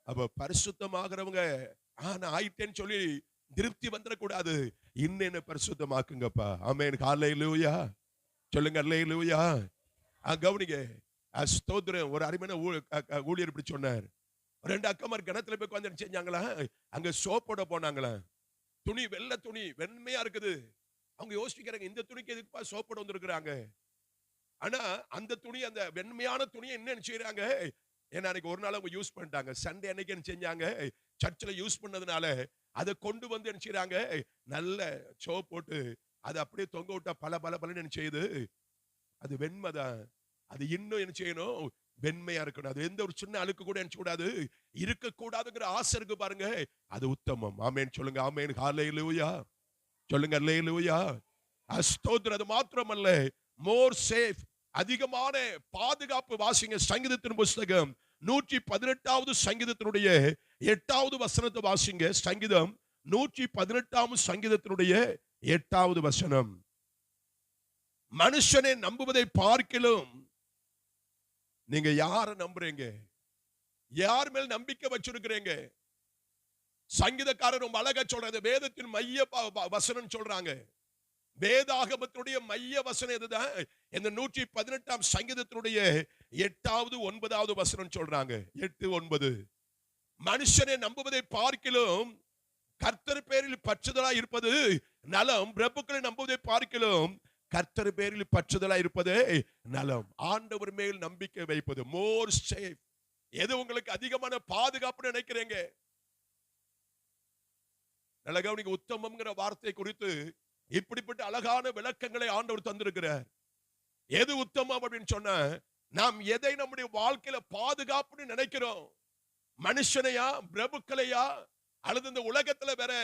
அப்ப பரிசுத்தமாகிறவங்க நான் ஆயிட்டேன்னு சொல்லி திருப்தி வந்துடக்கூடாது. இன்னும் என்ன பரிசுத்தமாக்குங்கப்பா. ஆமென். ஹல்லேலூயா. சொல்லுங்க ஹல்லேலூயா. கவனிங்க. ஸ்தோத்திரம். ஒரு அருமையான ஊழியர் இப்படி சொன்னார். ரெண்டு அக்கமார் கிணத்துல போய் உட்கார்ந்து செஞ்சாங்களா, அங்க சோப்போட போனாங்களா. துணி வெள்ளை துணி வெண்மையா இருக்குது. அவங்க யோசிக்கிறாங்க, இந்த துணிக்கு எதுக்குப்பா சோப்போட வந்திருக்கிறாங்க. ஆனா அந்த துணி, அந்த வெண்மையான துணியை என்ன செய்யறாங்க, ஏன்னா அன்னைக்கு ஒரு நாள் அவங்க யூஸ் பண்ணிட்டாங்க. சண்டே அன்னைக்கு என்ன செஞ்சாங்க, சர்ச்சில் யூஸ் பண்ணதுனால அதை கொண்டு வந்து என்ன செய்யறாங்க, நல்ல சோப் போட்டு அதை அப்படியே தொங்க விட்டா பல பல பலன்னு என்ன செய்யுது, அது வெண்மைதான். அது இன்னும் என்ன செய்யணும், வெண்மையா இருக்கணும். அது எந்த ஒரு சின்ன அழுக்கு கூட என்ன கூடாது, இருக்கக்கூடாதுங்கிற ஆசை இருக்கு பாருங்க, அது உத்தமம். ஆமென் சொல்லுங்க. ஆமென். ஹல்லேலூயா. சொல்லுங்க ஹல்லேலூயா. ஸ்தோத்திரம். அது மாத்திரமல்ல, மோர் சேஃப், அதிகமான பாதுகாப்பு. வாசிங்க சங்கீதத்தின் புஸ்தகம் 118வது சங்கீதத்தினுடைய 8வது வசனத்தை வாசிங்க. சங்கீதம் 118ஆம் சங்கீதத்தினுடைய 8வது வசனம். மனுஷனை நம்புவதை பார்க்கிலும் நீங்க யார நம்புறீங்க, யார் மேல் நம்பிக்கை வச்சிருக்கிறீங்க? சங்கீதக்காரர் ரொம்ப அழகா சொல்றாங்க, வேதத்தின் மைய வசனம் சொல்றாங்க. வேதாகமத்தினுடைய மைய வசனம் எதுதான், இந்த 118ஆம் சங்கீதத்தினுடைய 8வது 9வது வசனம் சொல்றாங்க. 8, 9. மனுஷனை நம்புவதை பார்க்கிலும் கர்த்தர் பேரில் பற்றுதலா இருப்பது நலம், பிரபுக்களை நம்புவதை பார்க்கிலும் கர்த்தர் பேரில் பற்றுதலா இருப்பது நலம். ஆண்டவர் மேல் நம்பிக்கை வைப்பது மோர் சேஃப். எது உங்களுக்கு அதிகமான பாதுகாப்பு நினைக்கிறீங்க? நல்ல கவனிங்க. உத்தமம்ங்கிற வார்த்தை குறித்து இப்படிப்பட்ட அழகான விளக்கங்களை ஆண்டவர் தந்திருக்கிறார். எது உத்தமம் அப்படின்னு சொன்னா, நாம் எதை நம்முடைய வாழ்க்கையில பாதுகாப்புன்னு நினைக்கிறோம், மனுஷனையா, பிரபுக்களையா, அல்லது இந்த உலகத்துல வேற?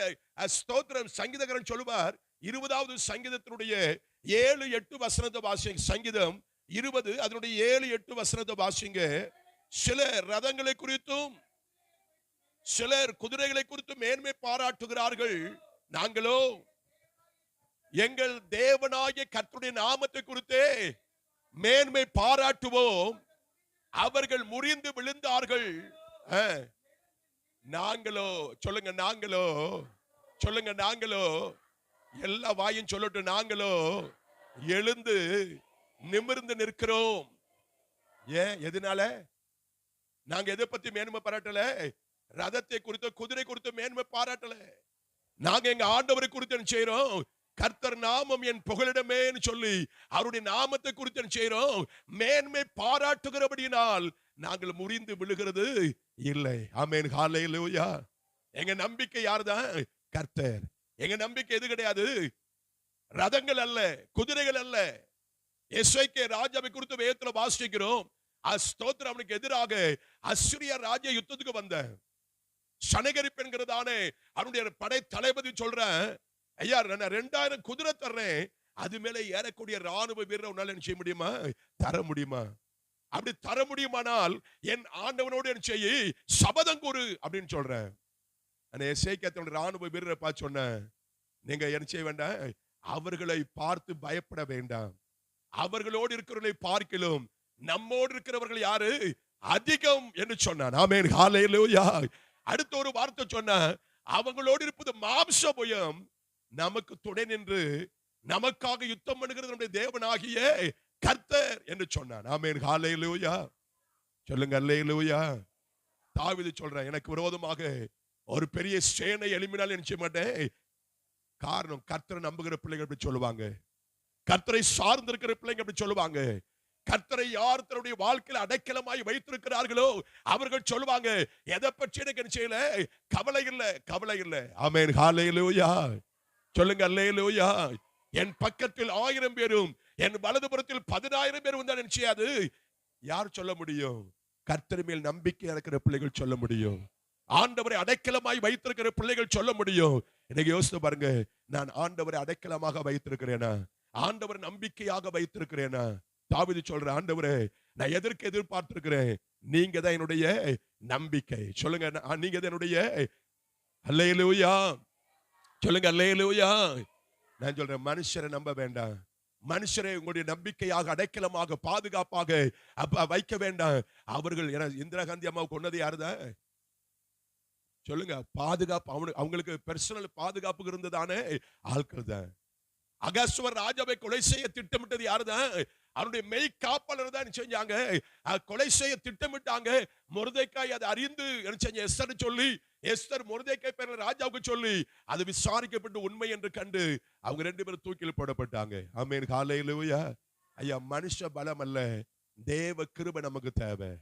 ஸ்தோத்திரம். சங்கீதக்காரன் சொல்லுவார், 20வது சங்கீதத்தினுடைய 7, 8 வசனத்தை வாசிங்க. சங்கீதம் 20 அதனுடைய 7, 8 வசனத்தை வாசிங்க. சிலர் ரதங்களை குறித்தும் சிலர் குதிரைகளை குறித்தும் மேன்மை பாராட்டுகிறார்கள், நாங்களோ எங்கள் தேவனாகிய கர்த்தருடைய நாமத்தை குறித்தே மேன்மை பாராட்டுவோம். அவர்கள் முறிந்து விழுந்தார்கள், நாங்களோ, சொல்லுங்க நாங்களோ, சொல்லுங்க நாங்களோ, எல்லா வாயும் சொல்லட்டும், நாங்களோ எழுந்து நிமிர்ந்து நிற்கிறோம். ஏன், எதனால? நாங்க எதை பத்தி மேன்மை பாராட்டல? ரதத்தை குறித்து குதிரை குறித்து மேன்மை பாராட்டல. நாங்க எங்க ஆண்டவரை குறித்து செய்யறோம், கர்த்தர் நாமம் என் புகலிடமே சொல்லி அவருடைய நாமத்தை குறித்து செய்யறோம். மேன்மை பாராட்டுகிறபடியினால் நாங்கள் முறிந்து விழுகிறது இல்லை. ஆமென். ஹல்லேலூயா. எங்க நம்பிக்கை யார்தான்? கர்த்தர். எங்க நம்பிக்கை எது கிடையாது, ரதங்கள் அல்ல, குதிரைகள் அல்ல. எஸ்ஐகே ராஜாவை குறித்து வேதத்துல வாசிக்கிறோம். ஸ்தோத்திரம். அவனுக்கு எதிராக அஸ்ஸிரிய ராஜ யுத்தத்துக்கு வந்த சனகரிப் என்கிறதானே அவனுடைய படை தளபதி சொல்றேன், ஐயா நான் 2000 குதிரை தர்றேன், அது மேல ஏறக்கூடிய ராணுவ வீரர் உன்னால என்ன செய்ய முடியுமா, தர முடியுமா? அப்படி தர முடியுமானால் என் ஆண்டவனோடு என்ன செய்ய, சபதம் கூறு அப்படின்னு சொல்றேன். எஸ்ஐகே ராணுவ வீரரை பார்த்து சொன்னேன், நீங்க என்ன செய்ய வேண்டாம், அவர்களை பார்த்து பயப்பட வேண்டாம். அவர்களோடு இருக்கிறவர்களை பார்க்கிலும் நம்மோடு இருக்கிறவர்கள் யாரு அதிகம் என்று சொன்னான். ஆமென். ஹல்லேலூயா. அடுத்த ஒரு வார்த்தை சொன்ன, அவங்களோடு இருப்பது மாம்ச பயம், நமக்கு துணை நின்று நமக்காக யுத்தம் பண்ணுகிறது நம்முடைய தேவனாகிய கர்த்தர் என்று சொன்னான். ஆமென். ஹல்லேலூயா. சொல்லுங்க ஹல்லேலூயா. தாவீது சொல்றேன், எனக்கு விரோதமாக ஒரு பெரிய சேனை எழும்பினால் என்ன செய்ய மாட்டேன். காரணம், கர்த்தரை நம்புகிற பிள்ளைகள் அப்படி சொல்லுவாங்க, கர்த்தரை சார்ந்து இருக்கிற பிள்ளைங்க அப்படி சொல்லுவாங்க. கர்த்தரை யார் தன்னுடைய வாழ்க்கையில் அடைக்கலமாய் வைத்திருக்கிறார்களோ அவர்கள் சொல்லுவாங்க, எதை பற்றி எனக்கு என்ன செய்யல, கவலை இல்லை, கவலை இல்லை. ஆமென். ஹல்லேலூயா. சொல்லுங்க ஹல்லேலூயா. என் பக்கத்தில் 1000 பேரும் என் வலதுபுறத்தில் 10000 பேர் வந்தால் என்ன செய்யாது, யார் சொல்ல முடியும்? கர்த்தர் மேல் நம்பிக்கை இருக்கிற பிள்ளைகள் சொல்ல முடியும். ஆண்டவரை அடைக்கலமாய் வைத்திருக்கிற பிள்ளைகள் சொல்ல முடியும். இன்னைக்கு யோசித்து பாருங்க, நான் ஆண்டவரை அடைக்கலமாக வைத்திருக்கிறேனா, ஆண்டவர் நம்பிக்கையாக வைத்திருக்கிறேனா? தாவீது சொல்ற, ஆண்டவரே நான் எதற்கு எதிர்பார்த்திருக்கிறேன், நீங்க தான் என்னுடைய நம்பிக்கை. சொல்லுங்க, நீங்க தான் என்னுடைய. அல்லேலூயா. சொல்லுங்க அல்லேலூயா. நான் சொல்றேன், மனுஷரை நம்ப வேண்டாம். மனுஷரை உங்களுடைய நம்பிக்கையாக, அடைக்கலமாக, பாதுகாப்பாக வைக்க வேண்டாம். அவர்கள் இந்திரா காந்தி அம்மாவை கொன்னது யாருதான் சொல்லுங்க? பாதுகாப்பு அவங்களுக்கு பெர்சனல் பாதுகாப்பு இருந்ததானே ஆட்கள் தான். அகஸ்வர் ராஜாவை கொலை செய்ய திட்டமிட்டது யாருதான்? அவருடைய மெய் காப்பாளர் தான் செஞ்சாங்க. கொலை செய்ய திட்டமிட்டாங்க. மொர்தெக்காய் அதை அறிந்து என்ன செஞ்ச எஸ்தர் சொல்லி, எஸ்தர் மொர்தெக்காய் பேர்ல ராஜாவுக்கு சொல்லி, அது விசாரிக்கப்பட்டு உண்மை என்று கண்டு அவங்க 2 பேரும் தூக்கில் போடப்பட்டாங்க. ஆமென், ஹல்லேலூயா. ஐயா, மனுஷ பலம் அல்ல, தேவ கிருபை நமக்கு தேவை.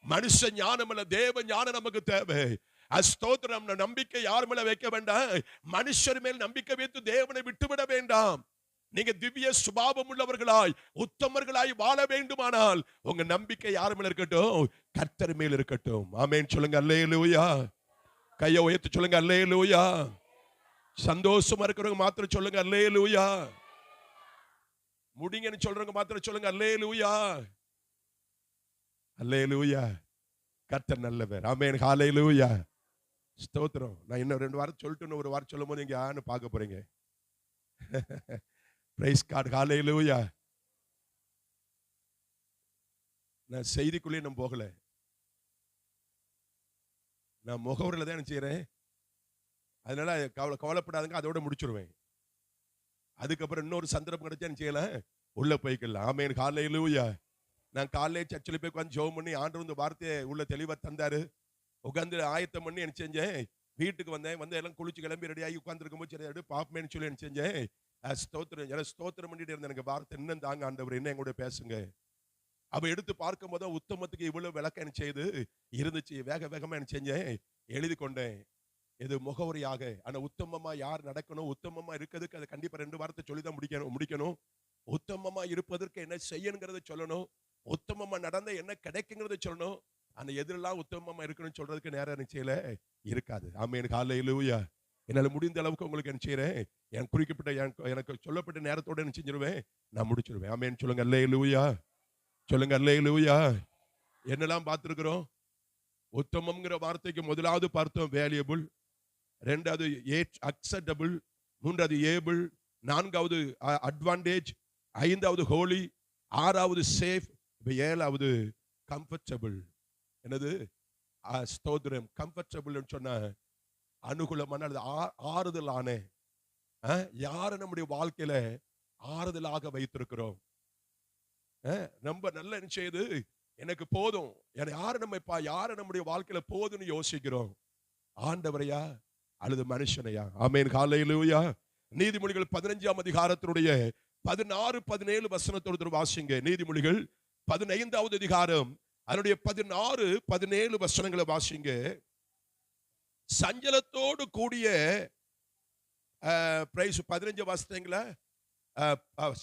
மனுஷ ஞானம் அல்ல, தேவ ஞானம் நமக்கு தேவை. ஸ்தோத்திரம். நம்பிக்கை யார் மேல வைக்க வேண்டாம், மனுஷர் மேல் நம்பிக்கை வைத்து தேவனை விட்டுவிட வேண்டாம். நீங்க திவ்ய சுபாவம் உள்ளவர்களாய், உத்தமர்களாய் வாழ வேண்டுமானால் உங்க நம்பிக்கை யார் மேல இருக்கட்டும், கர்த்தர் மேல் இருக்கட்டும். ஆமென் சொல்லுங்க, அல்லேலூயா. கையை உயர்த்தி சொல்லுங்க, அல்லேலூயா. சந்தோஷமா இருக்கிறவங்க மாத்திரம் சொல்லுங்க, அல்லேலூயா. முடிங்கன்னு சொல்றவங்க மாத்திரம் சொல்லுங்க, அல்லேலூயா. அல்லேலூயா. கர்த்தர் நல்லவர். ஆமென், ஹல்லேலூயா. ஸ்தோத்திரம். நான் இன்னும் 2 வாரம் சொல்லிட்டு ஒரு வாரம் சொல்லும் போது நீங்க யாருன்னு பார்க்க போறீங்க. பிரைஸ் காட், ஹல்லேலூயா. நான் செய்திக்குள்ளே நான் போகல, நான் முகவரில் தான் என்ன செய்யறேன். அதனால கவலைப்படாதுங்க, அதோட முடிச்சிருவேன். அதுக்கப்புறம் இன்னொரு சந்தர்ப்பம் கிடைச்சா என்ன செய்யலாம், உள்ள போய்க்கலாம். ஆமென், ஹல்லேலூயா. நான் காலையில சர்ச்சில் போய் உட்காந்து ஜெபம் பண்ணி ஆண்டவர் இந்த வார்த்தையை உள்ள தெளிவா தந்தாரு. உட்காந்து ஆயத்தம் பண்ணி என்ன செஞ்சேன், வீட்டுக்கு வந்தேன். எல்லாம் குளிச்சு கிளம்பி ரெடி ஆகி உட்கார்ந்து இருக்கும்போது சரி பாப்பமேன்னு சொல்லி என்ன செஞ்சேன், ஸ்தோத்திரம் பண்ணிட்டு இருந்தேன். எனக்கு வார்த்தை இன்னும் தாங்க ஆண்டவர், என்ன எங்கூட பேசுங்க. அவ எடுத்து பார்க்கும் போது உத்தமத்துக்கு இவ்வளவு விளக்கம் என்ன செய்யுது இருந்துச்சு. வேக வேகமா என்ன செஞ்சேன், எழுதி கொண்டேன். இது முகவரியாக. ஆனா உத்தமமா யார் நடக்கணும், உத்தமமா இருக்கிறதுக்கு அதை கண்டிப்பா 2 வாரத்தை சொல்லிதான் முடிக்கணும். உத்தமமா இருப்பதற்கு என்ன செய்யணுங்கிறத சொல்லணும். உத்தமமா நடந்த என்ன கிடைக்குங்கிறத சொல்லணும். அந்த எதிரெல்லாம் உத்தமமா இருக்கணும்னு சொல்றதுக்கு நேரம் நிச்சயில இருக்காது. ஆமென், ஹல்லேலூயா. என்னால முடிந்த அளவுக்கு உங்களுக்கு என்ன செய்யறேன், எனக்கு குறிக்கப்பட்ட எனக்கு சொல்லப்பட்ட நேரத்தோட என்ன செஞ்சிருவேன், நான் முடிச்சிருவேன். ஆமென் சொல்லுங்க, அல்லேலூயா. சொல்லுங்க, அல்லேலூயா. என்னெல்லாம் பார்த்திருக்கிறோம். உத்தமம்ங்கிற வார்த்தைக்கு முதலாவது பார்த்தோம் வேல்யூபிள், 2வது அக்செப்டபிள், 3வது ஏபிள், 4வது அட்வான்டேஜ், 5வது ஹோலி, 6வது சேஃப், 7வது கம்ஃபர்டபிள். என்னது? ஸ்தோத்திரம். கம்ஃபர்டபிள் சொன்ன அனுகூலமான அல்லது ஆறுதலான. யாரை நம்முடைய வாழ்க்கையில ஆறுதலாக வைத்திருக்கிறோம். ரொம்ப நல்ல செய்து எனக்கு போதும், யாரை நம்முடைய வாழ்க்கையில போதும்னு யோசிக்கிறோம். ஆண்டவரையா அல்லது மனுஷனையா? ஆமென், ஹல்லேலூயா. நீதிமொழிகள் 15ஆம் அதிகாரத்தினுடைய 16, 17 வசனத்தோடு வாசிங்க. நீதிமொழிகள் 15வது அதிகாரம் அதனுடைய 16, 17 வசனங்களை வாசிங்க. சஞ்சலத்தோடு கூடிய 15 வாசித்தீங்களா?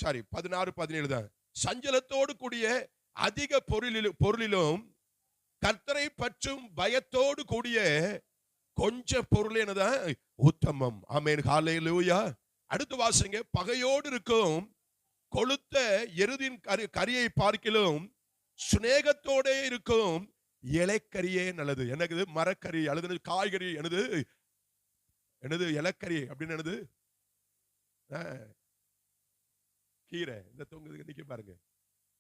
சாரி, 16, 17 தான். சஞ்சலத்தோடு கூடிய அதிக பொருளிலும் கர்த்தரை பற்றும் பயத்தோடு கூடிய கொஞ்ச பொருள் என்னதான் உத்தமம். ஆமென், ஹல்லேலூயா. அடுத்து வாசிங்க. பகையோடு இருக்கும் கொளுத்த எருதின் கரியை பார்க்கிலும் சுநேகத்தோட இருக்கும் இலைக்கரியே நல்லது. எனக்கு மரக்கறி அல்லது காய்கறி, என்னது இலைக்கறி அப்படின்னு என்னது, கீரை. இந்த தொங்குது நிக்க பாருங்க,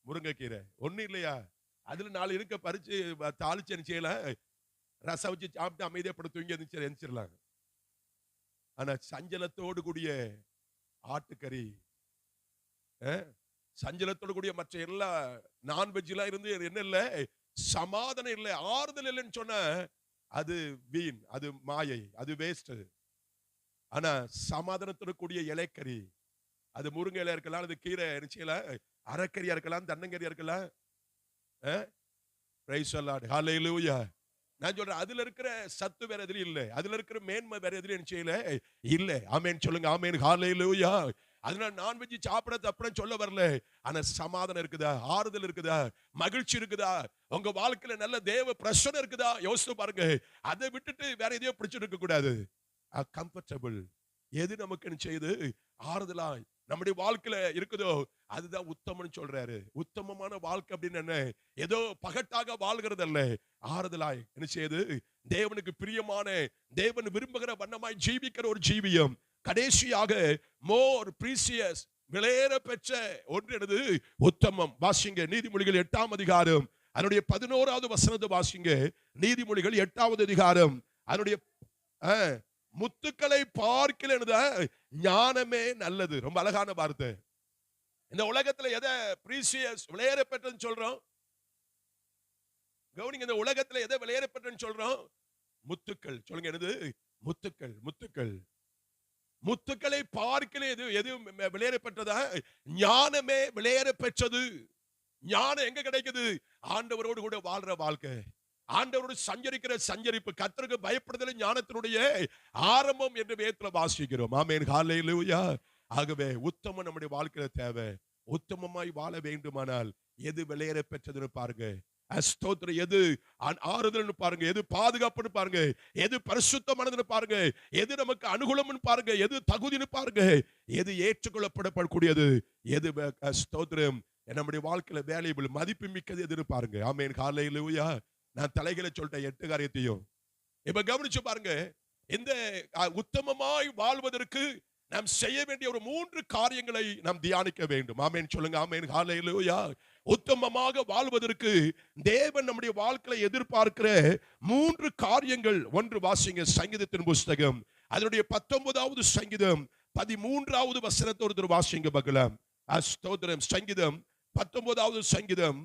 முருங்கைக்கீரை. ஒண்ணு இல்லையா, அதுல 4 இருக்க பறிச்சு தாளிச்சு செய்யல, ரசம் வச்சு சாப்பிட்டு அமைதியா படுத்து தூங்கி எந்திரிச்சிடலாம். ஆனா சஞ்சலத்தோடு கூடிய ஆட்டுக்கறி, சஞ்சலத்தோடு கூடிய மற்ற எல்லா நான்வெஜ் எல்லாம் இருந்து என்ன இல்ல, சமாதானம் இல்லை, ஆறுதல் இல்லைன்னு சொன்ன அது வீண், அது மாயை, அது வேஸ்ட். ஆனா சமாதானத்தோடு கூடிய இலைக்கறி, அது முருங்கை இலையா இருக்கலாம், அது கீரை செய்யலாம், அரைக்கறியா இருக்கலாம், தன்னங்கறியா இருக்கலாம். பிரைஸ் தி லார்ட், ஹல்லேலூயா. நான் சொல்றேன், அதுல இருக்கிற சத்து வேற எதுலயும் இல்ல, அதுல இருக்கிற மேன்மை வேற எதுலயும் செய்யல இல்ல. ஆமென் சொல்லுங்க, ஆமென், ஹல்லேலூயா. அதனால நான்வெஜ் சாப்பிட தப்புன்னு சொல்ல வரல. ஆனா சமாதானம் இருக்குதா, ஆறுதல் இருக்குதா, மகிழ்ச்சி இருக்குதா, உங்க வாழ்க்கையில நல்ல தேவ பிரசன்னம் இருக்குதா யோசித்து பாருங்க. அதை விட்டுட்டு வேற எதையோ பிடிச்சிட்டு இருக்க கூடாது. கம்ஃபர்டபிள் எது நமக்கு செய்யுது, ஆறுதலா நம்முடைய வாழ்க்கையில இருக்குதோ அதுதான் உத்தமம்னு சொல்றாரு. உத்தமமான வாழ்க்கை அப்படின்னு என்ன, ஏதோ பகட்டாக வாழ்கிறது அல்ல, ஆறுதலாய் என்ன செய்யுது, தேவனுக்கு பிரியமான, தேவன் விரும்புகிற வண்ணமாய் ஜீவிக்கிற ஒரு ஜீவியம். கடைசியாக மோர் பிரீசியஸ் விலையேற பெற்ற ஒன்று எனது உத்தமம். வாசிங்க நீதிமொழிகள் 8ஆம் அதிகாரம் அதனுடைய 11வது வசனத்தை வாசிங்க. நீதிமொழிகள் 8வது அதிகாரம் அதனுடைய முத்துக்களை பார்க்கல ஞானமே நல்லது. ரொம்ப அழகான வார்த்தை. இந்த உலகத்துல எதை பிரீசியஸ் விலையேற பெற்றதுன்னு சொல்றோம்? கவனிங்க, இந்த உலகத்துல எதை விலையேற பெற்றதுன்னு சொல்றோம்? முத்துக்கள். சொல்லுங்க, என்னது? முத்துக்கள். முத்துக்கள். முத்துக்களை பார்க்கல எது விலையேற பெற்றதா? ஞானமே விலையேற பெற்றது. ஞானம் எங்க கிடைக்குது? ஆண்டவரோடு கூட வாழ்ற வாழ்க்கை, ஆண்டவரோடு சஞ்சரிக்கிற சஞ்சரிப்பு, கர்த்தருக்கு பயப்படுதல் ஞானத்தினுடைய ஆரம்பம் என்று வேதத்துல வாசிக்கிறோம். ஆமென், ஹல்லேலூயா. ஆகவே உத்தமம் நம்முடைய வாழ்க்கையில தேவை. உத்தமமாய் வாழ வேண்டுமானால் எது விலையேற பெற்றதுன்னு பாருங்க. ஸ்தோத்திரம். எது ஆறுதல்னு பாருங்க, எது பாதுகாப்புன்னு பாருங்க, எது பரிசுத்தமானதுன்னு பாருங்க, எது நமக்கு அனுகூலம்னு பாருங்க, எது தகுதின்னு பாருங்க, எது ஏற்றுக்கொள்ளப்படக்கூடியது, எது ஸ்தோத்திரம் நம்முடைய வாழ்க்கையில வேல்யூபிள் மதிப்பு மிக்கது எதுன்னு பாருங்க. ஆமென், ஹல்லேலூயா. நான் தலைகளை சொல்லிட்டேன் 8 காரியத்தையும். இப்ப கவனிச்சு பாருங்க. இந்த உத்தமமாய் வாழ்வதற்கு நாம் செய்ய வேண்டிய ஒரு 3 காரியங்களை நாம் தியானிக்க வேண்டும். ஆமென் சொல்லுங்க. ஆமென், ஹல்லேலூயா. உத்தமமாக வாழ்வதற்கு தேவன் நம்முடைய வாழ்க்கையை எதிர்பார்க்கிற 3 காரியங்கள். ஒன்று வாசிங்க, சங்கீதத்தின் புஸ்தகம் அதனுடைய 19வது சங்கீதம் 13வது வசனத்தை ஒருத்தர் வாசிங்க பார்க்கலாம். ஸ்தோத்திரம். சங்கீதம் 19வது சங்கீதம்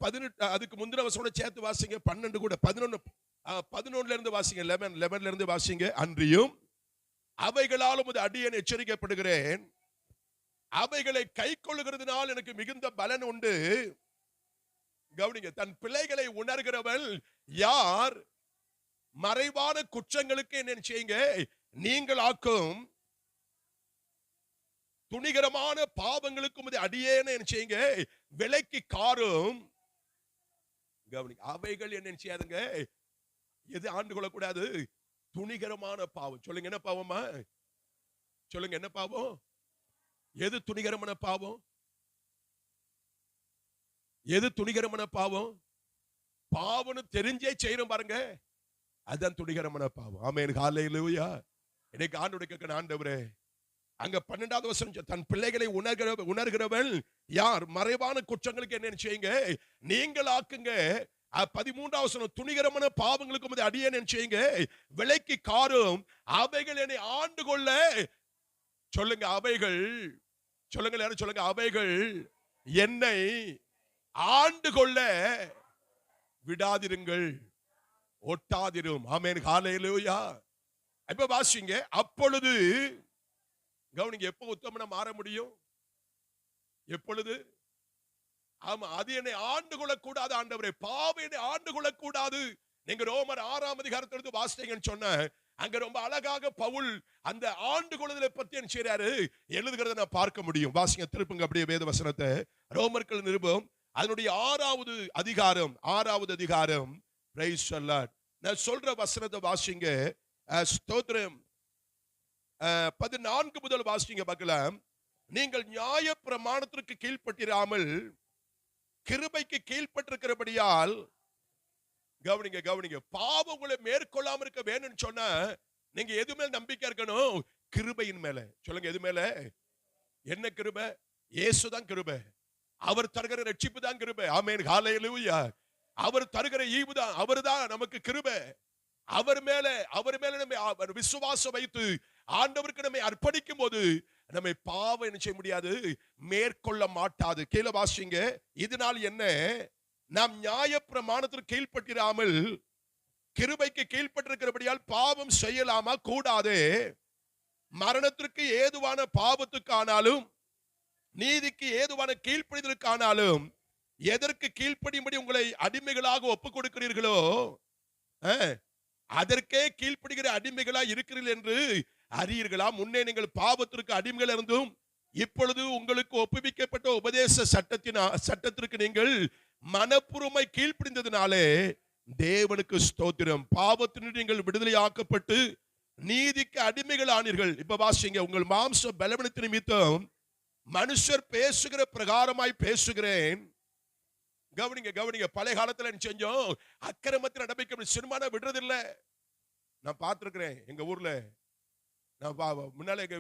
18, அதுக்கு முந்தின வசனோட சேர்த்து வாசிங்க. 12 கூட 11ல இருந்து வாசிங்க. 11ல இருந்து வாசிங்க. அன்றியும் அவைகளாலும் அடியேன் எச்சரிக்கப்படுகிறேன், அவைகளை கை கொள்ளுகிறதுனால் எனக்கு மிகுந்த பலன் உண்டு. கவனிங்க, தன் பிள்ளைகளை உணர்கிறவள் யார்? மறைவான குற்றங்களுக்கு என்ன செய்யுங்க? நீங்கள் ஆக்கும் துணிகரமான பாவங்களுக்கும் அடியேன்னு என்ன செய்யுங்க? விலைக்கு காரும். கவனிங்க, அவைகள் என்ன செய்யாதுங்க? எது ஆண்டு கொள்ளக்கூடாது? துணிகரமான பாவம். சொல்லுங்க, என்ன பாவமா? சொல்லுங்க, என்ன பாவம்? எது துணிகரமான பாவம்? எது துணிகரமான பாவம்? பாவம்னு தெரிஞ்சே செய்யறோம் பாருங்க, அதுதான் துணிகரமான பாவம். ஆமென், ஹல்லேலூயா. இன்னைக்கு ஆண்டவரை கேட்க, ஆண்டவரே, அங்க 12வது வசனம், தன் பிள்ளைகளை உணர்கிறவள் யார்? மறைவான குற்றங்களுக்கு என்ன செய்யுங்க? நீங்கள் ஆக்குங்க. 13வது வசனம், துணிகரமான பாவங்களுக்கு அடியேன் செய்யுங்க, விலைக்கு காரும். அவைகள் என்னை ஆண்டு கொள்ள. சொல்லுங்க, அவைகள். சொல்லுங்க, யாரும் சொல்லுங்க, அவைகள் என்னை ஆண்டு கொள்ள விடாதிருங்கள், ஒட்டாதிரும். ஆமென், ஹல்லேலூயா. இப்ப வாசிங்க. அப்பொழுது கவனிங்க, எப்போ உத்தமனா மாற முடியும்? எப்பொழுது? ஆமா, அது என்னை ஆண்டு கொள்ளக்கூடாது. ஆண்டவரே, பாவம் என்னை ஆண்டு கொள்ளக்கூடாது. நீங்க ரோமர் 6ஆம் அதிகாரத்திலிருந்து வாசித்தீங்கன்னு சொன்ன, அங்க ரொம்ப அழகாக பவுல் அந்த ஆண்டு கொள்ளுதலை பத்தி என்ன செய்றாரு எழுதுகிறத நான் பார்க்க முடியும். வாசிங்க, திருப்புங்க அப்படியே வேத வசனத்தை. ரோமர்கள் நிருபம் அதனுடைய 6வது அதிகாரம் 6வது அதிகாரம். Praise the Lord. நான் சொல்ற வசனத்தை வாசிங்க. ஸ்தோத்திரம். 14 முதல் வாசிங்க பார்க்கலாம். நீங்கள் நியாய பிரமாணத்திற்கு கீழ்ப்பட்டிராமல் கிருபைக்கு கீழ்ப்பட்டிருக்கிறபடியால். கவனிங்க, கவனிங்க, பாவம் உங்களை மேற்கொள்ளாம இருக்க வேணும்னு சொன்னா நீங்க எது மேல நம்பிக்கை இருக்கணும்? கிருபையின் மேல. சொல்லுங்க, எது மேல? என்ன கிருபை? இயேசுதான் கிருபை. அவர் தருகிற ரட்சிப்பு தான் கிருபை. ஆமென், ஹல்லேலூயா. அவர் தருகிற ஈவு தான், அவர்தான் நமக்கு கிருபை. அவர் மேல நம்ம விசுவாசம் வைத்து ஆண்டவருக்கு நம்மை அர்ப்பணிக்கும் போது நம்மை பாவம் என்ன செய்ய முடியாது? மேற்கொள்ள மாட்டாது. கீழே வாசிங்க. இதனால் என்ன? நாம் நியாய பிரமாணத்திற்கு கீழ்ப்பட்டிராமல் கிருபைக்கு கீழ்ப்பட்டிருக்கிறபடியால் பாவம் செய்யலாமா? கூடாது. மரணத்திற்கு ஏதுவான பாவத்துக்கானாலும் நீதிக்கு ஏதுவான கீழ்ப்படிதலுக்கானாலும் எதற்கு கீழ்ப்படியும்படி உங்களை அடிமைகளாக ஒப்புக் கொடுக்கிறீர்களோ அதற்கே கீழ்ப்படுகிற அடிமைகளா இருக்கிறீர்கள் என்று அறியீர்களா? முன்னே நீங்கள் பாவத்திற்கு அடிமைகள் இருந்தும் இப்பொழுது உங்களுக்கு ஒப்புவிக்கப்பட்ட உபதேச சட்டத்திற்கு நீங்கள் மனப்பூர்வமாய் கீழ்ப்படிந்ததினாலே தேவனுக்கு ஸ்தோத்திரம். பாவத்தினின்று நீங்கள் விடுதலை ஆக்கப்பட்டு நீதிக்கு அடிமைகள் ஆனீர்கள். இப்ப வாசிங்க. உங்கள் மாம்ச பலவீனத்தின் நிமித்தம் மனுஷர் பேசுகிற பிரகாரமாய் பேசுகிறேன். கவனிங்க, கவனிங்க. பழைய காலத்துல என்ன செஞ்சோம்? அக்கிரமத்தில் நடப்பிக்க சிறுமான விடுறதில்லை. நான் பார்த்திருக்கிறேன். எங்க ஊர்ல நான் முன்னால எங்க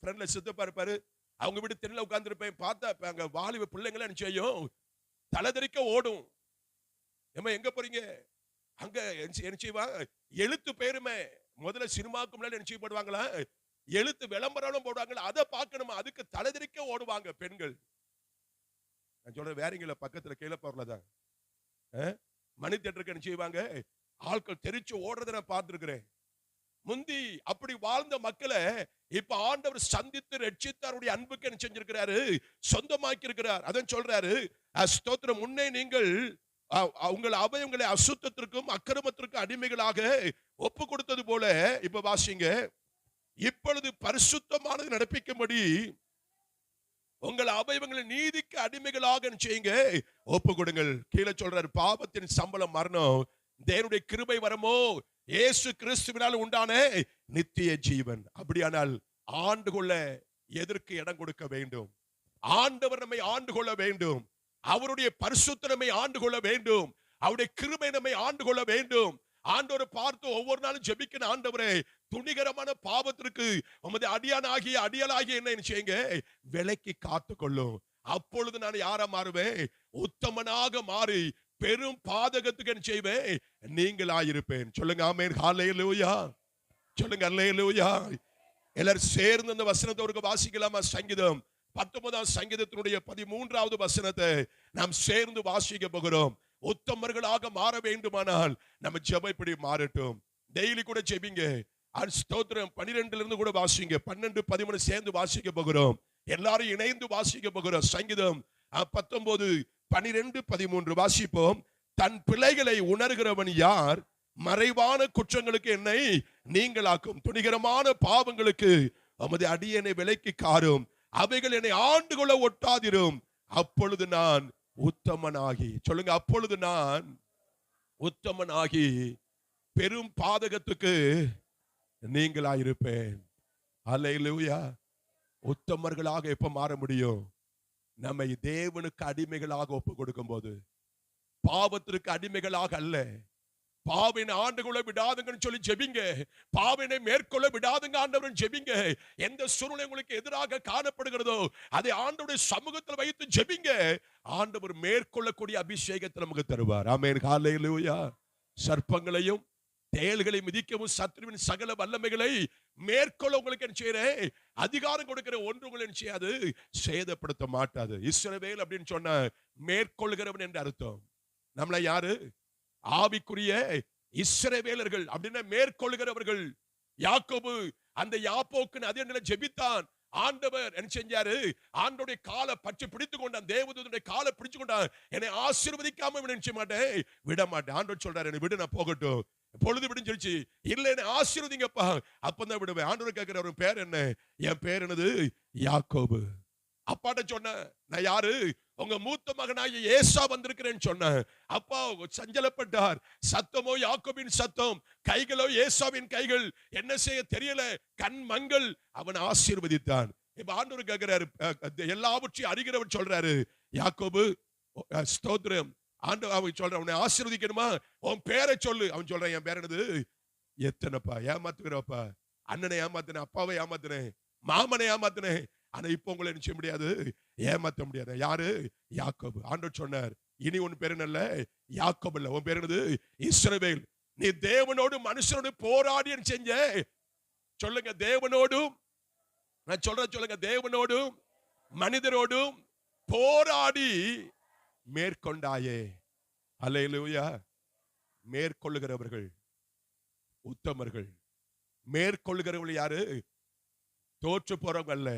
ஃப்ரெண்ட்ல சித்தப்பா இருப்பாரு. அவங்க வீட்டு தெருல உட்கார்ந்துருப்பேன். பார்த்தா அங்க வாலிப பிள்ளைங்கள என்ன செய்யும், தலைதெறிக்க ஓடும். ஏம்மா எங்க போறீங்க? அங்க என்ன செய்வாங்க, எழுத்து பேருமே முதல்ல சினிமாக்கு முன்னாடி என்ன செய்யப்படுவாங்களா, எழுத்து விளம்பரம் போடுவாங்களா, அதை பார்க்கணுமா, அதுக்கு தலைதெறிக்க ஓடுவாங்க பெண்கள். நான் சொல்றேன் வேறங்கள பக்கத்துல கீழப்போர்ல தான் மணி தியேட்டருக்கு என்ன செய்வாங்க, ஆட்கள் தெரிச்சு ஓடுறதை நான் பார்த்திருக்கிறேன். முந்தி அப்படி வாழ்ந்த மக்களை இப்ப ஆண்டவர் சந்தித்து ரட்சித்து அவருடைய அன்புக்கு என்ன செஞ்சிருக்கிறாரு, சொந்தமாக்கி இருக்கிறார். அதான் சொல்றாரு, ஸ்தோத்திரம், முன்னே நீங்கள் உங்கள் அவயவங்களை அசுத்தத்திற்கும் அக்கிரமத்திற்கும் அடிமைகளாக ஒப்பு கொடுத்தது போல, இப்ப வாசிங்க, இப்பொழுது பரிசுத்தமானது நடப்பிக்கும்படி உங்கள் அவயவங்களை நீதிக்கு அடிமைகளாக செய்யுங்க, ஒப்பு கொடுங்கள். கீழே சொல்றாரு, பாவத்தின் சம்பளம் மரணம், தேவனுடைய கிருபை வரமோ இயேசு கிறிஸ்துவினால் உண்டான நித்திய ஜீவன். அப்படியானால் ஆண்டு கொள்ள எதற்கு இடம் கொடுக்க வேண்டும்? ஆண்டவர் நம்மை ஆண்டு கொள்ள வேண்டும். அவருடைய பரிசுத்த நம்மை ஆண்டு கொள்ள வேண்டும். அவருடைய கிருபை நம்மை ஆண்டு கொள்ள வேண்டும். ஆண்டவரை பார்த்து ஒவ்வொரு நாளும் ஜெபிக்கிற, ஆண்டவரே துணிகரமான பாவத்திற்கு உமது அடியாளாகிய என்ன செய்யுங்க, விலைக்கு காத்துக்கொள்ளும். அப்பொழுது நான் யாரா மாறுவேன்? உத்தமனாக மாறி பெரும் பாதகத்துக்கு என்ன செய்வேன்? நீங்களாயிருப்பேன். சொல்லுங்க ஆமென், ஹல்லேலூயா. சொல்லுங்க ஹல்லேலூயா. எல்லாரும் சேர்ந்து அந்த வசனத்தை ஒரு வாசிக்கலாமா? சங்கீதம் 19 சங்கீதத்தினுடைய 13வது வசனத்தை நாம் சேர்ந்து வாசிக்க போகிறோம். உத்தமர்களாக மாற வேண்டுமானால் நம்ம ஜெபம் இப்படி மாறட்டும். டெய்லி கூட ஜெபிங்க. ஸ்தோத்திரம் 12ல இருந்து கூட வாசிங்க. 12, 13 சேர்ந்து வாசிக்க போகிறோம். எல்லாரும் இணைந்து வாசிக்க போகிறோம். சங்கீதம் 19, 12, 13 வாசிப்போம். தன் பிள்ளைகளை உணர்கிறவன் யார்? மறைவான குற்றங்களுக்கு என்னை நீங்களாக்கும், துணிகரமான பாவங்களுக்கு உமது அடியனை விலைக்கு காரும், அவைகள் என்னை ஆண்டு கொள்ள ஒட்டாதிரும். அப்பொழுது நான் உத்தமனாகி, சொல்லுங்க, அப்பொழுது நான் உத்தமனாகி பெரும் பாதகத்துக்கு நீங்களாயிருப்பேன். அல்லேலூயா. உத்தமர்களாக எப்ப மாற முடியும்? நம்மை தேவனுக்கு அடிமைகளாக ஒப்பு கொடுக்கும் போது. பாவத்திற்கு அடிமைகளாக அல்ல. பாவினை ஆண்டுகொள்ள விடாதுங்கன்னு சொல்லி ஜெபிங்க. பாவினை மேற்கொள்ள விடாதுங்க ஆண்டவரன் ஜெபிங்க. எந்த சூழ்நிலை உங்களுக்கு எதிராக காணப்படுகிறதோ அதை ஆண்டவருடைய சமூகத்தில் வைத்து ஜெபிங்க. ஆண்டவர் மேற்கொள்ளக்கூடிய அபிஷேகத்தை நமக்கு தருவார். ஆமென், ஹல்லேலூயா. சர்ப்பங்களையும் தேள்களை மிதிக்கவும் சத்துருவின் சகல வல்லமைகளை மேற்கொள்ள உங்களுக்கு என்ன செய்யறேன்? அதிகாரம் கொடுக்கிற ஒன்று உங்களை என்ன செய்யாது? சேதப்படுத்த மாட்டாது. இஸ்ரவேல் அப்படின்னு சொன்ன மேற்கொள்கிறவன் என்று அர்த்தம். நம்மள யாரு? ஆவிக்குரிய இஸ்ரவேலர்கள் அப்படின்னா மேற்கொள்கிறவர்கள். யாக்கோபு அந்த யாப்போக்கு அதே நிலை ஜெபித்தான். ஆண்டவர் என்ன செஞ்சாரு? ஆண்டோடைய காலை பற்றி பிடித்துக் கொண்டான். தேவதூதனுடைய காலை பிடிச்சு கொண்டான். என்னை ஆசீர்வதிக்காம நினைச்ச மாட்டேன், விட மாட்டேன். ஆண்டவர் சொல்றாரு, என்னை விடு, நான் போகட்டும், பொழுது விடுஞ்சிருச்சு. இல்ல, என்ன ஆசீர்வதிங்கப்பா, அப்பதான் விடுவேன். ஆண்டவர் கேட்கிற, அவன் பேர் என்ன? என் பேர் என்னது? யாக்கோபு. அப்பாட்ட சொன்ன, நான் யாரு? உங்க மூத்த மகனாகிய ஏசா வந்திருக்கிறேன்னு சொன்ன. அப்பா சஞ்சலப்பட்டார். சத்தமோ யாக்கோபின் சத்தம், கைகளோ ஏசாவின் கைகள். என்ன செய்ய தெரியல, கண் மங்கள். அவன் ஆசீர்வதித்தான். இப்ப ஆண்டவர் கேட்கிறாரு, எல்லாவற்றையும் அறிகிறவர் சொல்றாரு, யாக்கோபு ஸ்தோத்திரம். ஆண்டவர் அவன் சொல்றான், உன்னை ஆசீர்வதிக்கணுமா? உன் பேரை சொல்லு. அவன் சொல்றான், என் பேர் என்னது? எத்தனைப்பா ஏமாத்துகிறப்பா? அண்ணனை ஏமாத்தினேன், அப்பாவை ஏமாத்தினேன், மாமனை ஏமாத்தினேன். ஆனா இப்ப உங்களை நிச்சய முடியாது, ஏமாத்த முடியாது. யாரு? யாக்கோபு. ஆண்டவர் சொன்னார், இனி உன் பேர் என்ன? யாக்கோபு இல்ல, உன் பேர் என்னது? இஸ்ரவேல். நீ தேவனோடு மனுஷனோடு போராடி செஞ்ச. சொல்லுங்க, தேவனோடும், நான் சொல்றேன் சொல்லுங்க, தேவனோடும் மனிதரோடும் போராடி மேற்கொண்டாயே. அல்லேலூயா. மேற்கொள்ளுகிறவர்கள் உத்தமர்கள். மேற்கொள்ளுகிறவர்கள் யாரு? தோற்று போறவங்க அல்ல.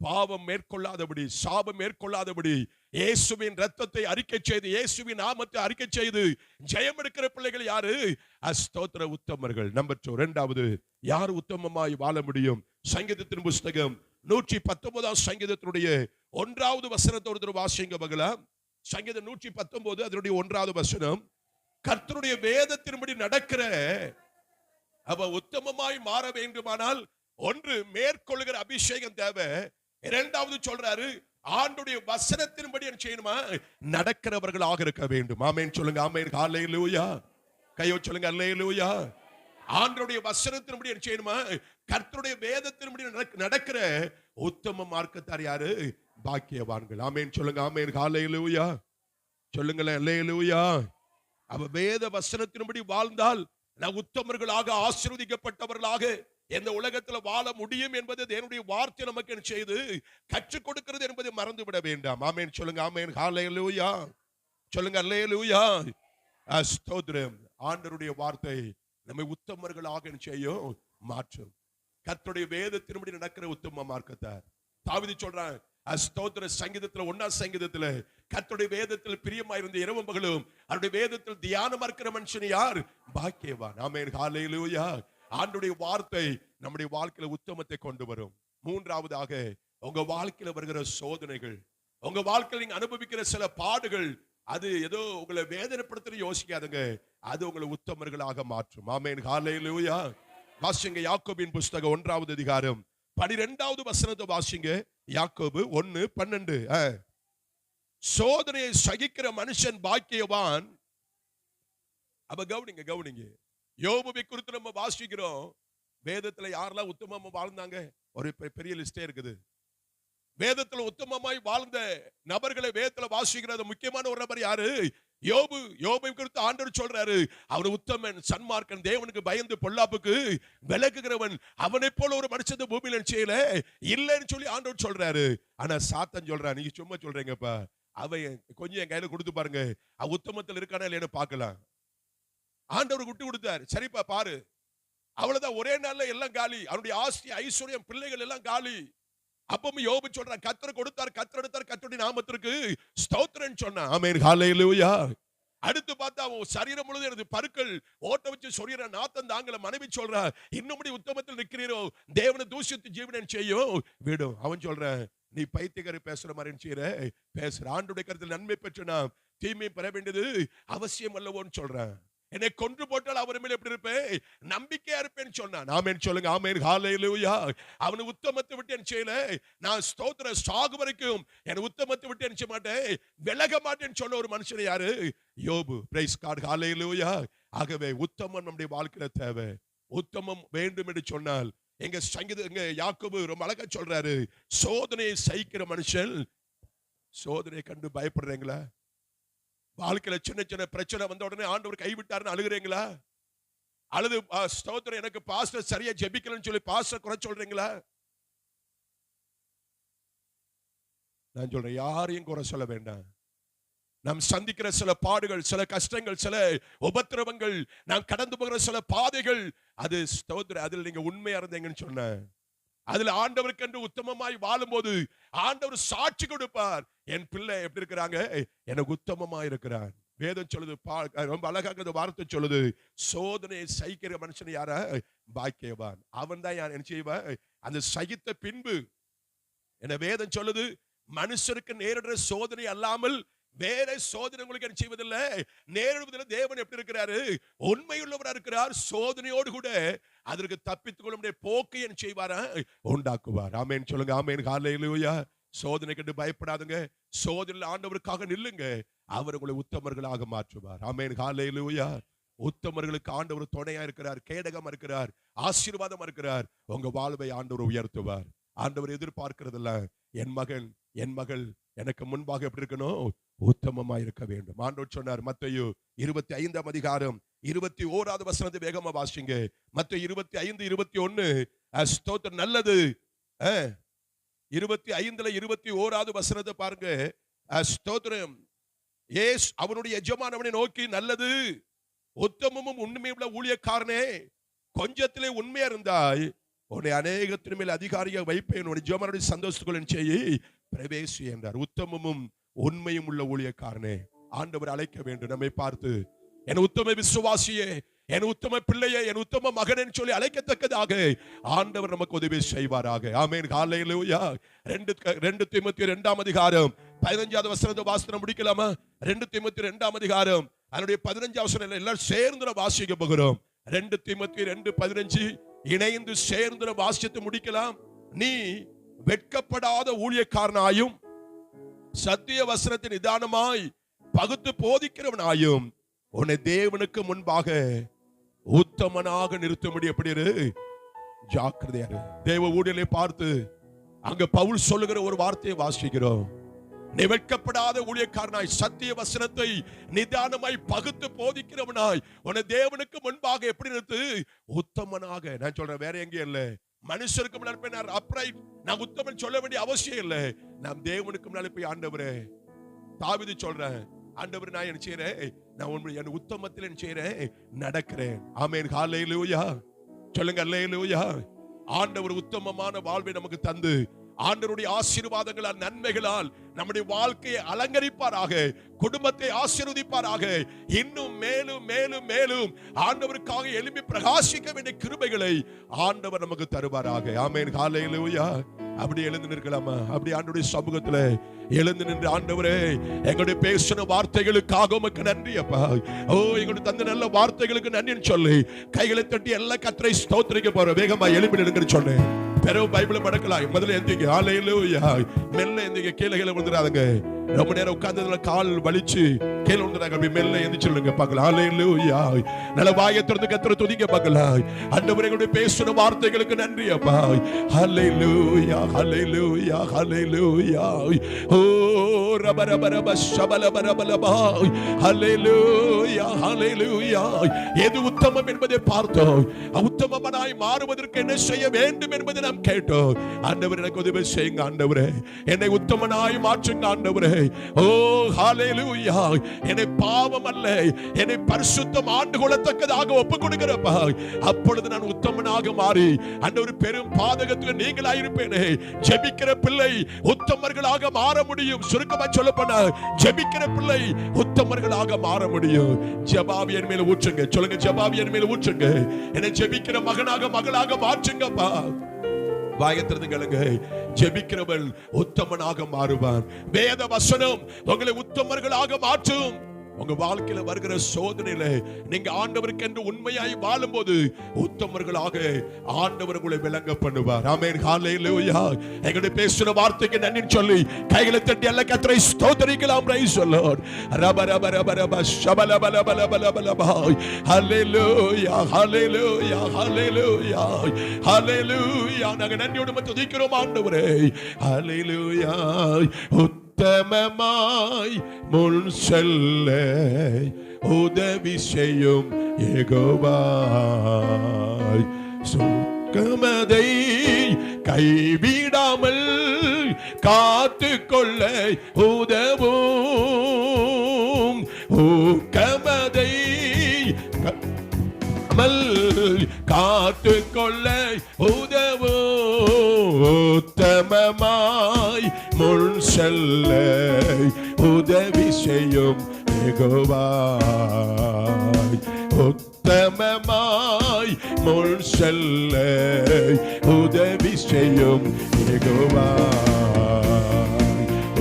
பாவம் மேற்கொள்ளாதபடி, சாபம் மேற்கொள்ளாதபடி இயேசுவின் ரத்தத்தை அறிக்கை செய்து, இயேசுவின் நாமத்தை அறிக்கை செய்து ஜெயம் எடுக்கிற பிள்ளைகள் யாரு? ஸ்தோத்திர உத்தமர்கள். நம்பர் 2, இரண்டாவது, யார் உத்தமமாய் வாழ முடியும்? சங்கீதத்தின் புஸ்தகம் 119 சங்கீதத்தினுடைய 1வது வசனத்தோடு வாசிங்க பார்க்கலாம். சங்கீதம் 119 அதனுடைய 1வது வசனம். கர்த்தருடைய வேதத்தின்படி நடக்கிற அவ உத்தமமாய் மாற வேண்டுமானால் ஒன்று மேற்கொள்ளுகிற அபிஷேகம் தேவை. இரண்டாவது சொல்றாரு, ஆண்டுடைய வசனத்தின்படி என்ன செய்யணுமா? நடக்கிறவர்களாக இருக்க வேண்டும். ஆமென் சொல்லுங்க. ஆமென், ஹல்லேலூயா. கையோ சொல்லுங்க, ஹல்லேலூயா. ஆண்டவருடைய வசனத்தின்படி என்ன செய்யணுமா? கர்த்தருடைய வேதத்தின்படி நடக்கிற உத்தம மார்க்கத்தார் யாரு? பாக்கியவான்கள். ஆமென் சொல்லுங்க. ஆமென். ஹல்லேலூயா சொல்லுங்களேன். அல்லேலூயா. அவ வேத வசனத்தின்படி வாழ்ந்தால் நான் உத்தமர்களாக ஆசீர்வதிக்கப்பட்டவர்களாக இந்த உலகத்தில் வாழ முடியும் என்பது தேவனுடைய வார்த்தை நமக்கு என்ன செய்து கற்றுக் கொடுக்கிறது என்பதை மறந்து விட வேண்டாம். ஆமென் சொல்லுங்க. ஆமென். ஹல்லேலூயா சொல்லுங்க. அல்லேலூயா. ஸ்தோத்திரம். ஆண்டவருடைய வார்த்தை நம்மை உத்தமர்களாக செய்யும் மாற்றும். கர்த்தருடைய வேதத்தின்படி நடக்கிற உத்தம மார்க்கத்தார். தாவீது சொல்றான் ஸ்தோத்திர சங்கீதத்துல 1ஆம் சங்கீதத்துல கர்த்தருடைய வேதத்தில் பிரியமாயிருந்த இரவும் பகலும் அவருடைய வேதத்தில் தியானமா இருக்கிற மனுஷன் யார்? பாக்கியவான். ஆமென். ஹல்லேலூயா. ஆண்டவருடைய வார்த்தை நம்முடைய வாழ்க்கையில உத்தமத்தை கொண்டு வரும். மூன்றாவதாக உங்க வாழ்க்கையில வருகிற சோதனைகள், உங்க வாழ்க்கையில் நீங்க அனுபவிக்கிற சில பாடுகள், அது ஏதோ உங்களை வேதனைப்படுத்த யோசிக்காதுங்க, அது உங்களை உத்தமர்களாக மாற்றும். ஆமென். ஹல்லேலூயா. வாசிங்க யாக்கோபின் புஸ்தகம் 1ஆவது அதிகாரம் 12வது வசனத்தை வாசிங்க. யாக்கோபு 1:12. சோதனையை சகிக்கிற மனுஷன் பாக்கியவான். அப்ப கவனிங்க கவனிங்க. யோபுவை குறித்து நம்ம வாசிக்கிறோம். வேதத்துல யாரெல்லாம் உத்தமமா வாழ்ந்தாங்க ஒரு பெரிய லிஸ்டே இருக்குது. வேதத்துல உத்தமமாய் வாழ்ந்த நபர்களை வேதத்துல வாசிக்கிறது முக்கியமான ஒரு நபர் யாரு? யோபு. யோபை குறித்து ஆண்டவர் சொல்றாரு, அவர் உத்தமன், சன்மார்க்கன், தேவனுக்கு பயந்து பொல்லாப்புக்கு விலகுகிறவன், அவனை போல ஒரு மனுஷன் பூமியில செய்யல இல்லைன்னு சொல்லி ஆண்டவர் சொல்றாரு. ஆனா சாத்தான் சொல்றான், நீங்க சும்மா சொல்றீங்கப்பா, அவன் கொஞ்சம் என் கையில கொடுத்து பாருங்க, அவன் உத்தமத்தில் இருக்கானா இல்லைன்னு பார்க்கலாம். ஆண்டவர் விட்டு கொடுத்தாரு. சரிப்பா பாரு, அவ்வளவுதான், ஒரே நாள்ல எல்லாம் காலி. அவனுடைய ஆஸ்தி ஐஸ்வர்யம் பிள்ளைகள் எல்லாம் காலி. அப்பவும் யோபு சொல்றான், கர்த்தர் கொடுத்தார், கர்த்தர் எடுத்தார், கர்த்தருடைய நாமத்திற்கு ஸ்தோத்திரம் சொன்னான். ஆமென். ஹல்லேலூயா. அடுத்து பார்த்தா அவன் சரீரம் முழுவதும் எனக்கு பருக்கள் ஓட்ட வச்சு சொல்ற நாத்தம் தாங்கல. மனைவி சொல்றா, இன்னும் உத்தமத்தில் நிற்கிறீரோ, தேவனை தூஷித்து ஜீவனம் செய்யும் விடும். அவன் சொல்றான், நீ பைத்தியக்காரி பேசுற மாதிரி செய்யற பேசுற. ஆண்டவருடைய கருத்தில் நன்மை பெற்று நாம் தீமை பெற வேண்டியது அவசியம் அல்லவோன்னு சொல்றான். என்னை கொன்று போட்டால் அவர் மேல எப்படி இருப்பேன்? நம்பிக்கையா இருப்பேன்னு சொன்னான். ஆமென் சொல்லுங்க. ஆமென். ஹல்லேலூயா. அவனை உத்தமத்தை விட்டு என்ன செய்யல, நான் ஸ்தோத்திர சாகு வரைக்கும் என் உத்தமத்தை விட்டு என்ன செய்ய மாட்டேன், விலக மாட்டேன்னு சொன்ன ஒரு மனுஷன் யாரு? யோபு. Praise God. ஹல்லேலூயா. ஆகவே உத்தமம் நம்முடைய வாழ்க்கையில தேவை. உத்தமம் வேண்டும் என்று சொன்னால் எங்க யாக்கோபு ரொம்ப அழகா சொல்றாரு, சோதனையை சகிக்கிற மனுஷன். சோதனையை கண்டு பயப்படுறீங்களா? வாழ்க்கையில சின்ன சின்ன பிரச்சனை வந்த உடனே ஆண்டவர் கைவிட்டாருன்னு அழுகிறீங்களா? அல்லது ஸ்தோத்திரம், எனக்கு பாஸ்டர் சரியா ஜெபிக்கலன்னு சொல்லி பாஸ்டர் குறை சொல்றீங்களா? நான் சொல்றேன், யாரையும் குறை சொல்ல வேண்டாம். நாம் சந்திக்கிற சில பாடுகள், சில கஷ்டங்கள், சில உபத்திரவங்கள், நாம் கடந்து போகிற சில பாதைகள், அது ஸ்தோத்திரம், அதில் நீங்க உண்மையா இருந்தீங்கன்னு சொன்ன, அதுல ஆண்டவருக்கு என்று உத்தமமாய் வாழும்போது ஆண்டவர் சாட்சி கொடுப்பார். என் பிள்ளை எப்படி இருக்கிறாங்க? எனக்கு உத்தமமா இருக்கிறான். வேதம் சொல்லுது, ரொம்ப அழகாக வார்த்தை சொல்லுது, சோதனையை சகிக்கிற மனுஷன் யாரா? பாக்கியவான். அவன் தான் என்ன செய்வான்? அந்த சகித்த பின்பு என்ன வேதம் சொல்லுது, மனுஷருக்கு நேரிடுற சோதனை அல்லாமல் வேற சோதனை உங்களுக்கு என்ன செய்வதில்லை, நேரிடுவதில்லை. தேவன் எப்படி இருக்கிறாரு? உண்மையுள்ளவரா இருக்கிறார். சோதனையோடு கூட அதற்கு தப்பித்துக் கொள்ள போக்கை என்ன செய்வாரா? உண்டாக்குவார். ஆமென் சொல்லுங்க. ஆமென். ஹல்லேலூயா. சோதனை கண்டு பயப்படாதுங்க. சோதனையில் ஆண்டவருக்காக நில்லுங்க, அவர் உங்களை உத்தமர்களாக மாற்றுவார். ஆமென். ஹல்லேலூயா. உத்தமர்களுக்கு ஆண்டவர் துணையா இருக்கிறார், கேடகமா இருக்கிறார், ஆசீர்வாதமா இருக்கிறார். உங்க வாழ்வை ஆண்டவர் உயர்த்துவார். ஆண்டவர் எதிர்பார்க்கிறதில்ல, என் மகன் என் மகள் எனக்கு முன்பாக எப்படி இருக்கணும்? உத்தமமா இருக்க வேண்டும். ஆண்டவர் சொன்னார், மத்தேயு 25ஆம் அதிகாரம் 21வது வசனத்தை வேகமா வாசிங்க. மத்தேயு 25:21. ஸ்தோத்திரம். நல்லது. 25ல 21வது வசனத்தை பாருங்க. ஸ்தோத்திரம். அவனுடைய எஜமானவனை நோக்கி, நல்லது உத்தமமும் உண்மையுள்ள ஊழியக்காரனே, கொஞ்சத்திலே உண்மையா இருந்தாய், உன்னை அநேகத்தின் மேல் அதிகாரியாக வைப்பேன், உன்னுடைய எஜமானுடைய சந்தோஷத்துக்குள் செய்ய பிரவேசி என்றார். உத்தமமும் உண்மையும் உள்ள ஊழியக்காரனே, ஆண்டவர் அழைக்க வேண்டும் நம்மை பார்த்து, என் உத்தம விசுவாசியே, என் உத்தம பிள்ளையே, என் உத்தம மகன் சொல்லி அழைக்கத்தக்கதாக ஆண்டவர் நமக்கு உதவி செய்வாராக. ஆமென். ஹல்லேலூயா. 2 தீமோத்தேயு 2ஆம் அதிகாரம் 15வது வசனத்தை வாசித்து முடிக்கலாமா? 2 தீமோத்தேயு 2ஆம் அதிகாரம் அதனுடைய 15வது வசனம் எல்லாரும் சேர்ந்து வாசிக்க போகிறோம். 2 தீமோத்தேயு 2:15 இணைந்து சேர்ந்து வாசித்து முடிக்கலாம். நீ வெட்கப்படாத ஊழியக்காரனாயும் சத்திய வசனத்தின் நிதானமாய் பகுத்து போதிக்கிறவனாயும் உன்னை தேவனுக்கு முன்பாக உத்தமனாக நிறுத்தும்படி எப்படி இரு, ஜாக்கிரதையா இரு. தேவ ஊழியரை பார்த்து அங்க பவுல் சொல்லுகிற ஒரு வார்த்தையை வாசிக்கிறோம். நீ வெட்கப்படாத ஊழியக்காரனாய் சத்திய வசனத்தை நிதானமாய் பகுத்து போதிக்கிறவனாய் உன்னை தேவனுக்கு முன்பாக எப்படி நிறுத்து, உத்தமனாக. நான் சொல்றேன், வேற எங்கேயும் இல்ல. மனுஷருக்கு முன்னாடி போய் நான் அப்ரைட், நான் உத்தமன் சொல்ல வேண்டிய அவசியம் இல்லை. நான் தேவனுக்கு முன்னாடி போய், ஆண்டவரே, தாவீது சொல்றேன், ஆண்டவரே நான் என்ன செய்யறேன், நான் என் உத்தமத்தில் என்ன செய்யறேன், நடக்கிறேன். ஆமென், ஹல்லேலூயா. சொல்லுங்க ஹல்லேலூயா. ஆண்டவர் உத்தமமான வாழ்வை நமக்கு தந்து ஆண்டவருடைய ஆசீர்வாதங்களால் நன்மைகளால் நம்முடைய வாழ்க்கையை அலங்கரிப்பாராக, குடும்பத்தை ஆசீர்வதிப்பாராக. இன்னும் மேலும் மேலும் மேலும் ஆண்டவருக்காக எழுப்பி பிரகாசிக்க வேண்டிய கிருபைகளை ஆண்டவர் நமக்கு தருவாராக. ஆமென், ஹல்லேலூயா. அப்படி எழுந்து நிற்கலாமா? அப்படி ஆண்டவருடைய சமூகத்துல எழுந்து நின்று, ஆண்டவரே, எங்களுடைய பேசின வார்த்தைகளுக்காக உமக்கு நன்றி அப்பா. ஓ, எங்களுடைய தந்த நல்ல வார்த்தைகளுக்கு நன்றின்னு சொல்லி கைகளை தட்டி எல்லா கர்த்தரை ஸ்தோத்திரிக்க போற. வேகமா எழுப்பி நிற்கன்னு சொன்னேன். பெரும் பைபிளை மடக்கலாம். முதல்ல எந்திரிங்க, ஹல்லேலூயா. மெல்ல எந்திரிங்க, கீழே விழுந்துடாதங்க. ரொம்ப நேரம் உட்கார்ந்ததுல கால் வலிச்சு கீழே விழுந்துறாங்க. அப்படி மெல்ல எந்திரிச்சுடுங்க பார்க்கலாம். ஹல்லேலூயா. நல்ல வாயை திறந்து கர்த்தரை துதிக்க பார்க்கலாம். ஆண்டவரே, எங்களுடைய பேசின வார்த்தைகளுக்கு நன்றி அப்பா. ஹல்லேலூயா, ஹல்லேலூயா, ஹல்லேலூயா. ஓ ரப ரப ரப ஷபல பரபலபா. ஹல்லேலூயா, ஹல்லேலூயா. எது உத்தமம் என்பதை பார்த்தோம். உத்தமமாய் மாறுவதற்கு என்ன செய்ய வேண்டும் என்பதை நாம் கேட்டோம். ஆண்டவரே, எனக்கு உதவி செய்யுங்க. ஆண்டவரே, என்னை உத்தமனாய் மாற்றுங்க. ஆண்டவரே, ஓ ஹல்லேலூயா. என்னை பாவம் அல்ல, என்னை பரிசுத்தம் ஆண்டு கொள்ளத்தக்கதாக ஒப்புக் கொடுக்கிறப்பா. அப்பொழுது நான் உத்தமனாக மாறி ஆண்டவர் பெரும் பாதகத்துக்கு நீங்களாயிருப்பேனே. ஜெபிக்கிற பிள்ளை உத்தமர்களாக மாற முடியும். சுருக்கமா சொல்ல போனா, ஜெபிக்கிற பிள்ளை உத்தமர்களாக மாற முடியும். ஜெபாவியன் மேல ஊற்றுங்க. சொல்லுங்க, ஜெபாவியன் மேல ஊற்றுங்க. என்னை ஜெபிக்கிற மகனாக மகளாக மாற்றுங்கப்பா. வாயத்திறந்துங்க. ஜெபிக்கிறவள் உத்தமனாக மாறுவான். வேத வசனம் உங்களை உத்தமர்களாக மாற்றும். உங்க வாழ்க்கையில வருகிற சோதனையில நீங்க ஆண்டவருக்கு என்று உண்மையாய் வாழும்போது உத்தமர்களாக ஆண்டவர் உங்களை விளங்க பண்ணுவார். ஆமென், ஹல்லேலூயா. எங்களுடைய பேசுற வார்த்தைக்கு நன்றி சொல்லி கைகளை தட்டி எல்லா கர்த்தரை ஸ்தோத்திரிக்கலாம். Praise the Lord. ரப ரப ரப ரப ஷபல பல பல பல பல பல. ஹல்லேலூயா, ஹல்லேலூயா, ஹல்லேலூயா, ஹல்லேலூயா. நாங்க நன்றியோடு துதிக்கிறோம் ஆண்டவரே. ஹல்லேலூயா. உத்தமமாய் முன் செல்ல உதவி செய்யும் யெகோவா. சுக்கமதை கைவிடாமல் காத்துக்கொள்ள உதவும். ஊக்கமதை காத்துக்கொள்ள உதவும். உத்தமமாய் முன் செல்ல உதவி செய்யும் யெகோவா. உத்தமமாய் முன் செல்ல உதவி செய்யும் யெகோவா.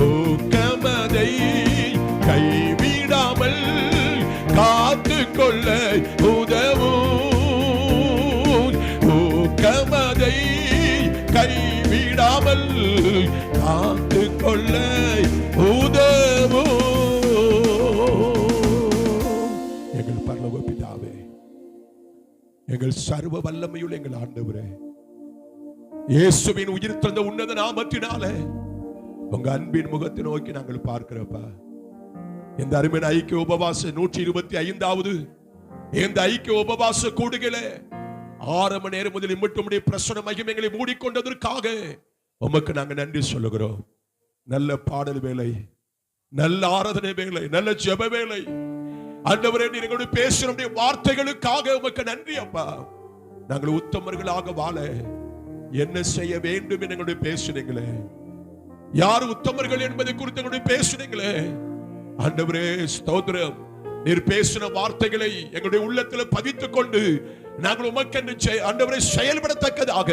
ஊக்கமதை கைவிடாமல் காத்துக்கொள்ள உதவும். ஊக்கமதை கைவிடாமல் காத்துக்கொள்ள உதவும். எங்கள் பரலோக பிதாவே, எங்கள் சர்வ வல்லமையுள்ள எங்கள் ஆண்டவரே, இயேசுவின் உயிர் தந்த உன்னத நாமத்தினாலே உங்க அன்பின் முகத்தை நோக்கி நாங்கள் பார்க்கிறப்பா. இந்த அருமையான ஐக்கிய உபவாச 125வது இந்த ஐக்கிய உபவாச கூடுகளே 6 மணி நேரம் முதல் இம்மட்டுடைய பிரசன்ன மகிமைகளை மூடிக்கொண்டதற்காக உமக்கு நாங்க நன்றி சொல்லுகிறோம். நல்ல பாடல் வேலை, நல்ல ஆராதனை வேலை, நல்ல ஜெப வேலை, ஆண்டவரே நீர் எங்களோடு பேசுகிற வார்த்தைகளுக்காக உமக்கு நன்றி அப்பா. நாங்கள் உத்தமர்களாக வாழ என்ன செய்ய வேண்டும் என்று எங்களுடைய பேசுனீங்களே, யார் உத்தமர்கள் என்பதை குறித்து எங்களுடைய பேசுனீங்களே ஆண்டவரே ஸ்தோத்திரம். நீர் பேசின வார்த்தைகளை எங்களுடைய உள்ளத்தில் பதித்துக் கொண்டு நாங்கள் உமக்கென்று ஆண்டவரை செயல்படத்தக்கதாக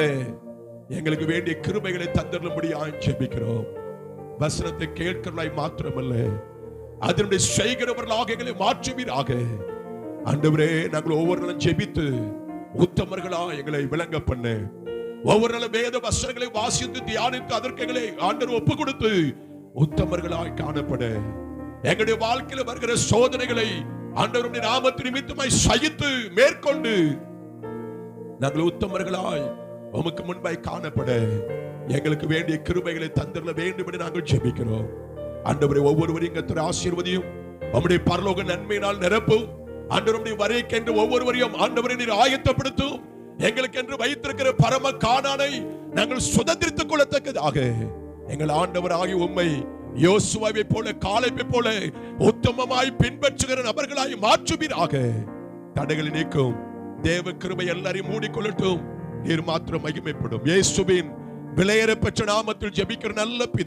எங்களுக்கு வேண்டிய கிருபைகளை தந்தருளும்படியாய் ஜெபிக்கிறோம். வசனத்தை கேட்கிறவர்களாய் மாத்திரமல்ல, அதனுடைய செய்கிறவர்களாக எங்களை மாற்றுவீராக ஆண்டவரே. நாங்கள் ஒவ்வொரு நாளும் ஜெபித்து உத்தமர்களா எங்களை விளங்க பண்ண, ஒவ்வொரு நாளும் வேத வசனங்களை வாசித்து தியானித்து அதற்கு எங்களை ஆண்டவர் ஒப்பு கொடுத்து உத்தமர்களாய் காணப்பட, எங்களுடைய வாழ்க்கையில் வருகிற சோதனைகளை ஆண்டவருடைய நாமத்தின் நிமித்தமாய் சகித்து மேற்கொண்டு நாங்கள் உத்தமர்களாய் உமக்கு முன்பாய் காணப்பட எங்களுக்கு வேண்டிய கிருபைகளை தந்திர வேண்டும் என்று நாங்கள் ஜெபிக்கிறோம். ஆண்டவரே, ஒவ்வொருவரையும் கர்த்தர் ஆசீர்வதியும், உம்முடைய பரலோக நன்மையினால் நிரப்பும். ஆண்டவருடைய வருகைக்கென்று ஒவ்வொருவரையும் ஆண்டவரை நீர் ஆயத்தப்படுத்தும். எங்களுக்கு என்று வைத்திருக்கிற பரம கானானை நாங்கள் சுதந்திரித்துக் கொள்ளத்தக்கதாக எங்கள் ஆண்டவராகிய உம்மை யோசுவாவை போல, காலேபை போல உத்தமமாய் பின்பற்றுகிற நபர்களாய் மாற்றுவீராக. தடைகளை நீக்கும் தேவ கிருபை எல்லாரையும் மூடிக்கொள்ளட்டும். நீர் மாத்திரம் மகிமைப்படும். இயேசுவின் விலையேற பெற்ற நாமத்தில் ஜெபிக்கிற நல்ல பிதா.